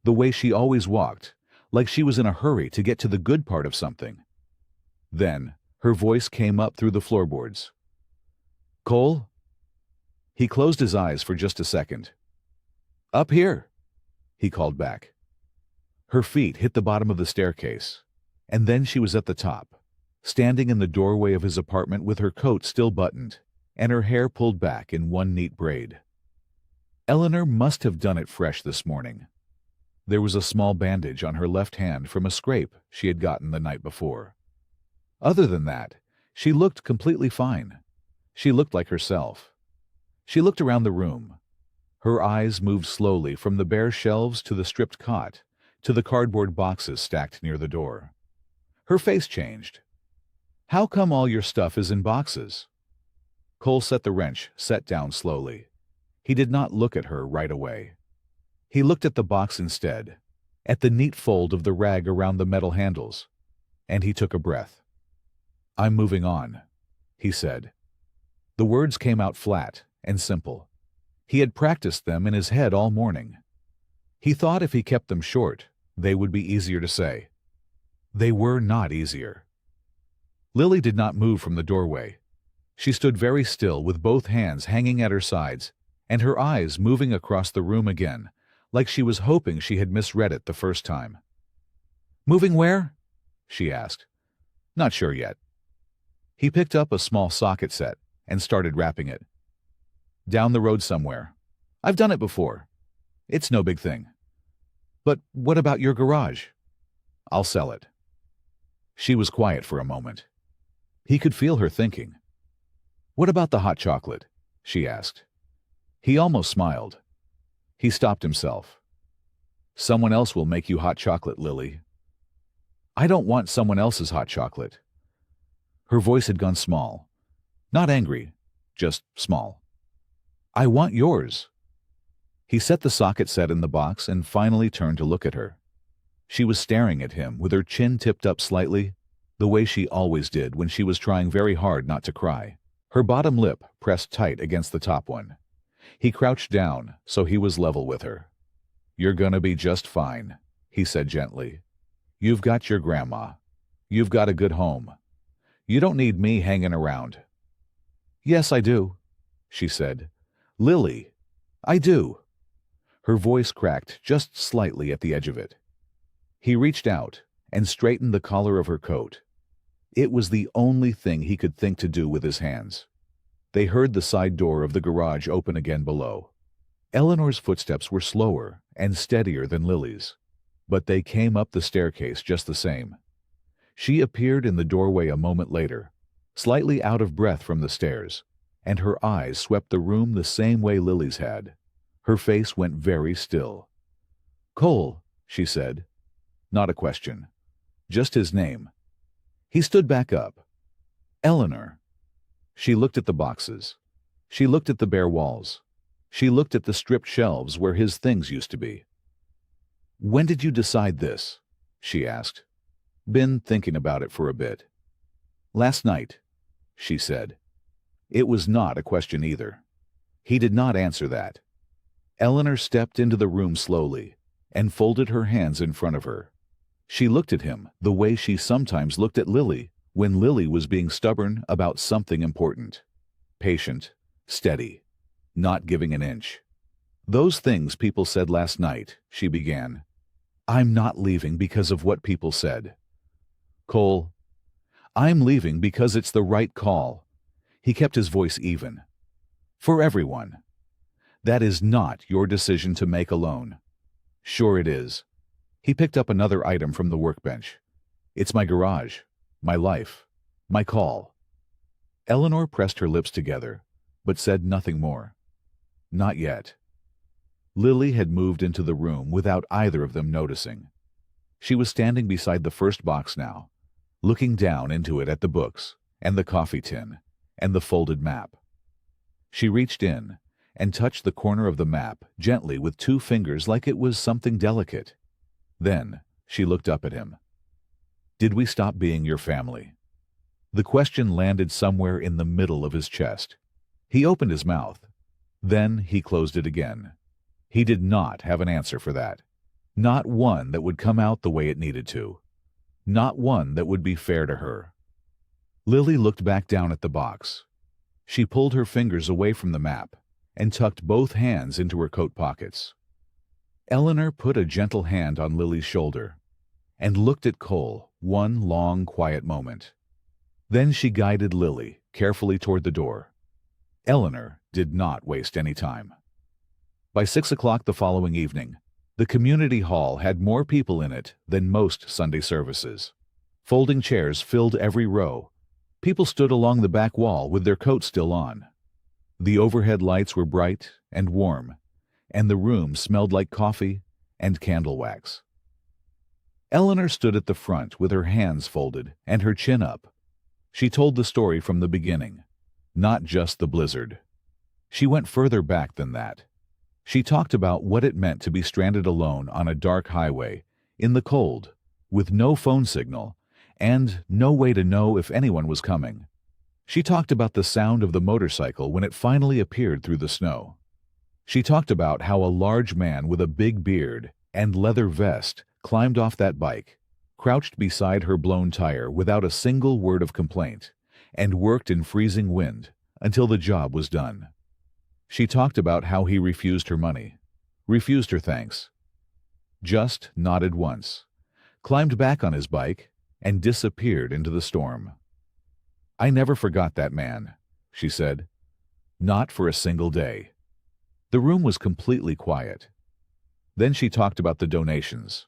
the way she always walked, like she was in a hurry to get to the good part of something. Then her voice came up through the floorboards. "Cole?" He closed his eyes for just a second. "Up here," he called back. Her feet hit the bottom of the staircase, and then she was at the top, standing in the doorway of his apartment with her coat still buttoned and her hair pulled back in one neat braid. Eleanor must have done it fresh this morning. There was a small bandage on her left hand from a scrape she had gotten the night before. Other than that, she looked completely fine. She looked like herself. She looked around the room. Her eyes moved slowly from the bare shelves to the stripped cot to the cardboard boxes stacked near the door. Her face changed. "How come all your stuff is in boxes?" Cole set the wrench set down slowly. He did not look at her right away. He looked at the box instead, at the neat fold of the rag around the metal handles, and he took a breath. "I'm moving on," he said. The words came out flat and simple. He had practiced them in his head all morning. He thought if he kept them short, they would be easier to say. They were not easier. Lily did not move from the doorway. She stood very still with both hands hanging at her sides and her eyes moving across the room again, like she was hoping she had misread it the first time. "Moving where?" she asked. "Not sure yet." He picked up a small socket set and started wrapping it. "Down the road somewhere. I've done it before. It's no big thing." "But what about your garage?" "I'll sell it." She was quiet for a moment. He could feel her thinking. "What about the hot chocolate?" she asked. He almost smiled. He stopped himself. "Someone else will make you hot chocolate, Lily." "I don't want someone else's hot chocolate." Her voice had gone small. Not angry, just small. "I want yours." He set the socket set in the box and finally turned to look at her. She was staring at him with her chin tipped up slightly, the way she always did when she was trying very hard not to cry. Her bottom lip pressed tight against the top one. He crouched down so he was level with her. "You're gonna be just fine," he said gently. "You've got your grandma. You've got a good home. You don't need me hanging around." "Yes, I do," she said. "Lily, I do." Her voice cracked just slightly at the edge of it. He reached out and straightened the collar of her coat. It was the only thing he could think to do with his hands. They heard the side door of the garage open again below. Eleanor's footsteps were slower and steadier than Lily's, but they came up the staircase just the same. She appeared in the doorway a moment later, slightly out of breath from the stairs, and her eyes swept the room the same way Lily's had. Her face went very still. "Cole," she said. Not a question. Just his name. He stood back up. "Eleanor." She looked at the boxes. She looked at the bare walls. She looked at the stripped shelves where his things used to be. "When did you decide this?" she asked. "Been thinking about it for a bit." "Last night," she said. It was not a question either. He did not answer that. Eleanor stepped into the room slowly and folded her hands in front of her. She looked at him the way she sometimes looked at Lily when Lily was being stubborn about something important. patient, steady, not giving an inch. "Those things people said last night," she began. "I'm not leaving because of what people said. Cole, I'm leaving because it's the right call." He kept his voice even. "For everyone. That is not your decision to make alone." "Sure it is." He picked up another item from the workbench. "It's my garage, my life, my call." Eleanor pressed her lips together, but said nothing more. Not yet. Lily had moved into the room without either of them noticing. She was standing beside the first box now, looking down into it at the books, and the coffee tin, and the folded map. She reached in and touched the corner of the map gently with 2 fingers like it was something delicate. Then she looked up at him. "Did we stop being your family?" The question landed somewhere in the middle of his chest. He opened his mouth. Then he closed it again. He did not have an answer for that. Not one that would come out the way it needed to. Not one that would be fair to her. Lily looked back down at the box. She pulled her fingers away from the map and tucked both hands into her coat pockets. Eleanor put a gentle hand on Lily's shoulder and looked at Cole one long, quiet moment. Then she guided Lily carefully toward the door. Eleanor did not waste any time. By 6 o'clock the following evening, the community hall had more people in it than most Sunday services. Folding chairs filled every row. People stood along the back wall with their coats still on. The overhead lights were bright and warm, and the room smelled like coffee and candle wax. Eleanor stood at the front with her hands folded and her chin up. She told the story from the beginning, not just the blizzard. She went further back than that. She talked about what it meant to be stranded alone on a dark highway, in the cold, with no phone signal, and no way to know if anyone was coming. She talked about the sound of the motorcycle when it finally appeared through the snow. She talked about how a large man with a big beard and leather vest climbed off that bike, crouched beside her blown tire without a single word of complaint, and worked in freezing wind until the job was done. She talked about how he refused her money, refused her thanks, just nodded once, climbed back on his bike, and disappeared into the storm. "I never forgot that man," she said. "Not for a single day." The room was completely quiet. Then she talked about the donations.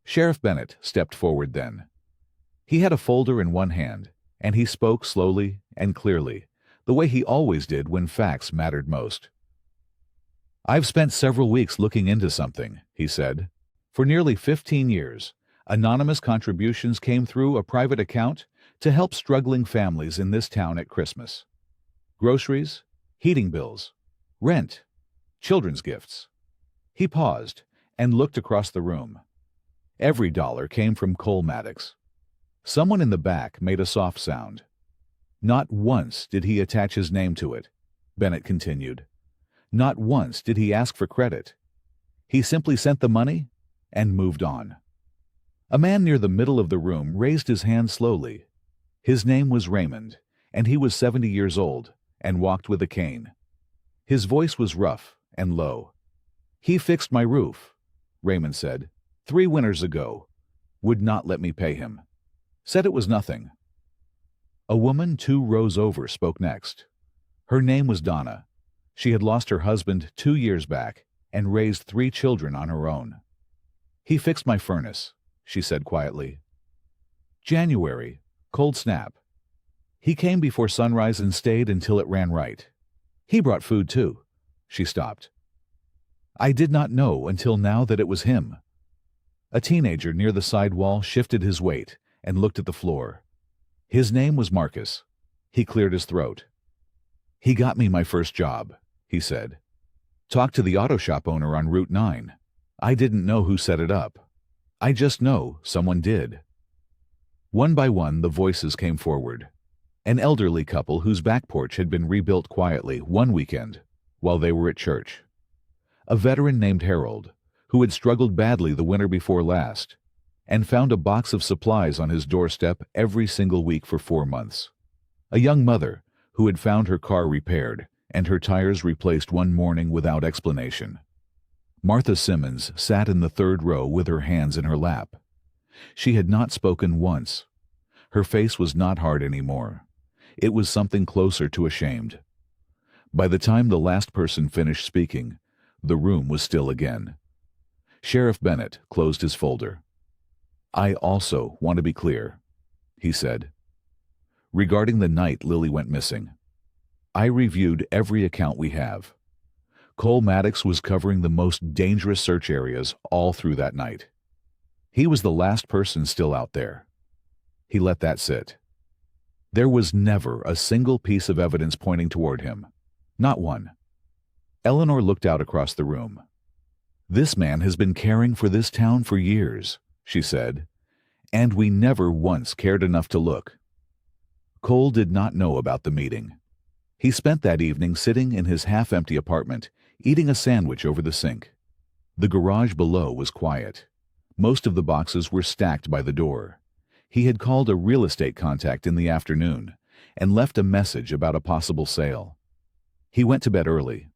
Sheriff Bennett stepped forward then. He had a folder in one hand, and he spoke slowly and clearly, the way he always did when facts mattered most. "I've spent several weeks looking into something," he said. "For nearly 15 years, anonymous contributions came through a private account to help struggling families in this town at Christmas. Groceries, heating bills, rent, children's gifts." He paused and looked across the room. Every dollar came from Cole Maddox. Someone in the back made a soft sound. "Not once did he attach his name to it," Bennett continued. "Not once did he ask for credit. He simply sent the money and moved on." A man near the middle of the room raised his hand slowly. His name was Raymond, and he was 70 years old and walked with a cane. His voice was rough and low. "He fixed my roof," Raymond said, "3 winters ago. Would not let me pay him. Said it was nothing." A woman 2 rows over spoke next. Her name was Donna. She had lost her husband 2 years back and raised 3 children on her own. "He fixed my furnace," she said quietly. "January, cold snap. He came before sunrise and stayed until it ran right. He brought food too." She stopped. "I did not know until now that it was him." A teenager near the side wall shifted his weight and looked at the floor. His name was Marcus. He cleared his throat. "He got me my first job," he said. "Talked to the auto shop owner on Route 9. I didn't know who set it up. I just know someone did." One by one the voices came forward. An elderly couple whose back porch had been rebuilt quietly one weekend while they were at church. A veteran named Harold, who had struggled badly the winter before last, and found a box of supplies on his doorstep every single week for 4 months. A young mother who had found her car repaired and her tires replaced one morning without explanation. Martha Simmons sat in the third row with her hands in her lap. She had not spoken once. Her face was not hard anymore. It was something closer to ashamed. By the time the last person finished speaking, the room was still again. Sheriff Bennett closed his folder. "I also want to be clear," he said. "Regarding the night Lily went missing, I reviewed every account we have. Cole Maddox was covering the most dangerous search areas all through that night. He was the last person still out there." He let that sit. There was never a single piece of evidence pointing toward him. Not one. Eleanor looked out across the room. "This man has been caring for this town for years," she said, "and we never once cared enough to look." Cole did not know about the meeting. He spent that evening sitting in his half-empty apartment, eating a sandwich over the sink. The garage below was quiet. Most of the boxes were stacked by the door. He had called a real estate contact in the afternoon and left a message about a possible sale. He went to bed early.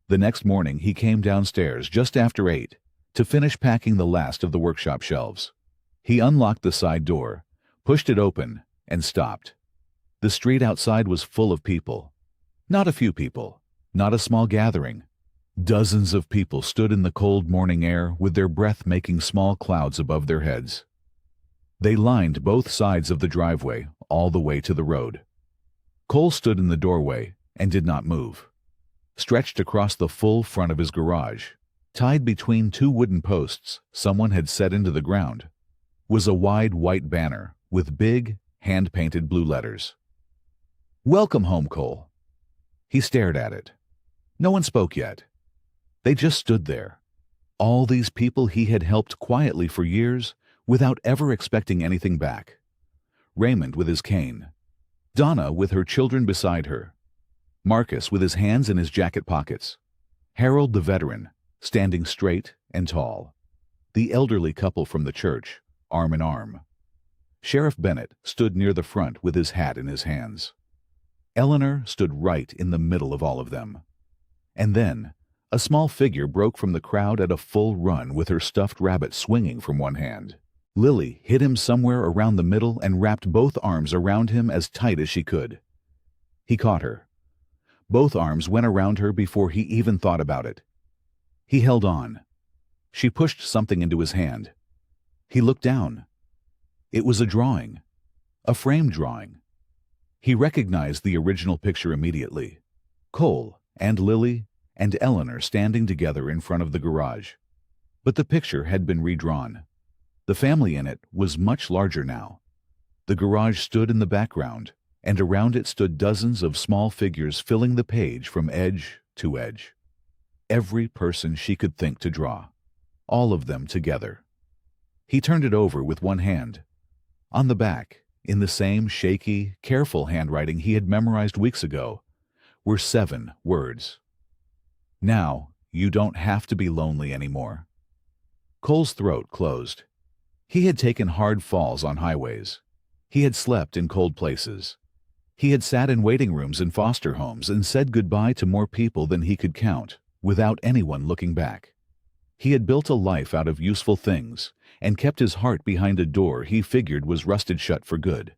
The next morning he came downstairs just after 8 to finish packing the last of the workshop shelves. He unlocked the side door, pushed it open, and stopped. The street outside was full of people. Not a few people, not a small gathering. Dozens of people stood in the cold morning air with their breath making small clouds above their heads. They lined both sides of the driveway all the way to the road. Cole stood in the doorway and did not move. Stretched across the full front of his garage, tied between two wooden posts someone had set into the ground, was a wide white banner with big, hand-painted blue letters. "Welcome home, Cole." He stared at it. No one spoke yet. They just stood there. All these people he had helped quietly for years without ever expecting anything back. Raymond with his cane. Donna with her children beside her. Marcus with his hands in his jacket pockets. Harold the veteran, standing straight and tall. The elderly couple from the church, arm in arm. Sheriff Bennett stood near the front with his hat in his hands. Eleanor stood right in the middle of all of them. And then, a small figure broke from the crowd at a full run with her stuffed rabbit swinging from one hand. Lily hit him somewhere around the middle and wrapped both arms around him as tight as she could. He caught her. Both arms went around her before he even thought about it. He held on. She pushed something into his hand. He looked down. It was a drawing. A framed drawing. He recognized the original picture immediately. Cole and Lily and Eleanor standing together in front of the garage. But the picture had been redrawn. The family in it was much larger now. The garage stood in the background, and around it stood dozens of small figures filling the page from edge to edge. Every person she could think to draw. All of them together. He turned it over with one hand. On the back, in the same shaky, careful handwriting he had memorized weeks ago, were 7 words. "Now, you don't have to be lonely anymore." Cole's throat closed. He had taken hard falls on highways. He had slept in cold places. He had sat in waiting rooms in foster homes and said goodbye to more people than he could count, without anyone looking back. He had built a life out of useful things and kept his heart behind a door he figured was rusted shut for good.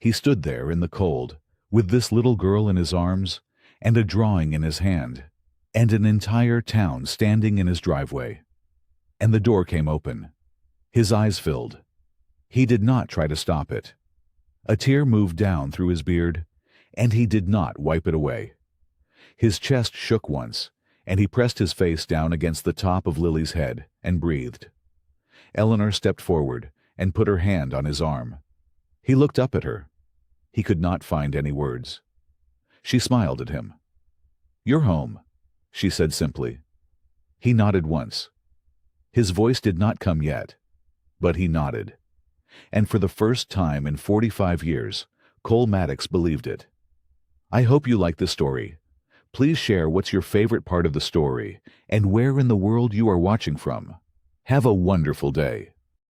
He stood there in the cold, with this little girl in his arms, and a drawing in his hand, and an entire town standing in his driveway. And the door came open. His eyes filled. He did not try to stop it. A tear moved down through his beard, and he did not wipe it away. His chest shook once, and he pressed his face down against the top of Lily's head and breathed. Eleanor stepped forward and put her hand on his arm. He looked up at her. He could not find any words. She smiled at him. "You're home," she said simply. He nodded once. His voice did not come yet, but he nodded. And for the first time in 45 years, Cole Maddox believed it. I hope you like the story. Please share what's your favorite part of the story and where in the world you are watching from. Have a wonderful day.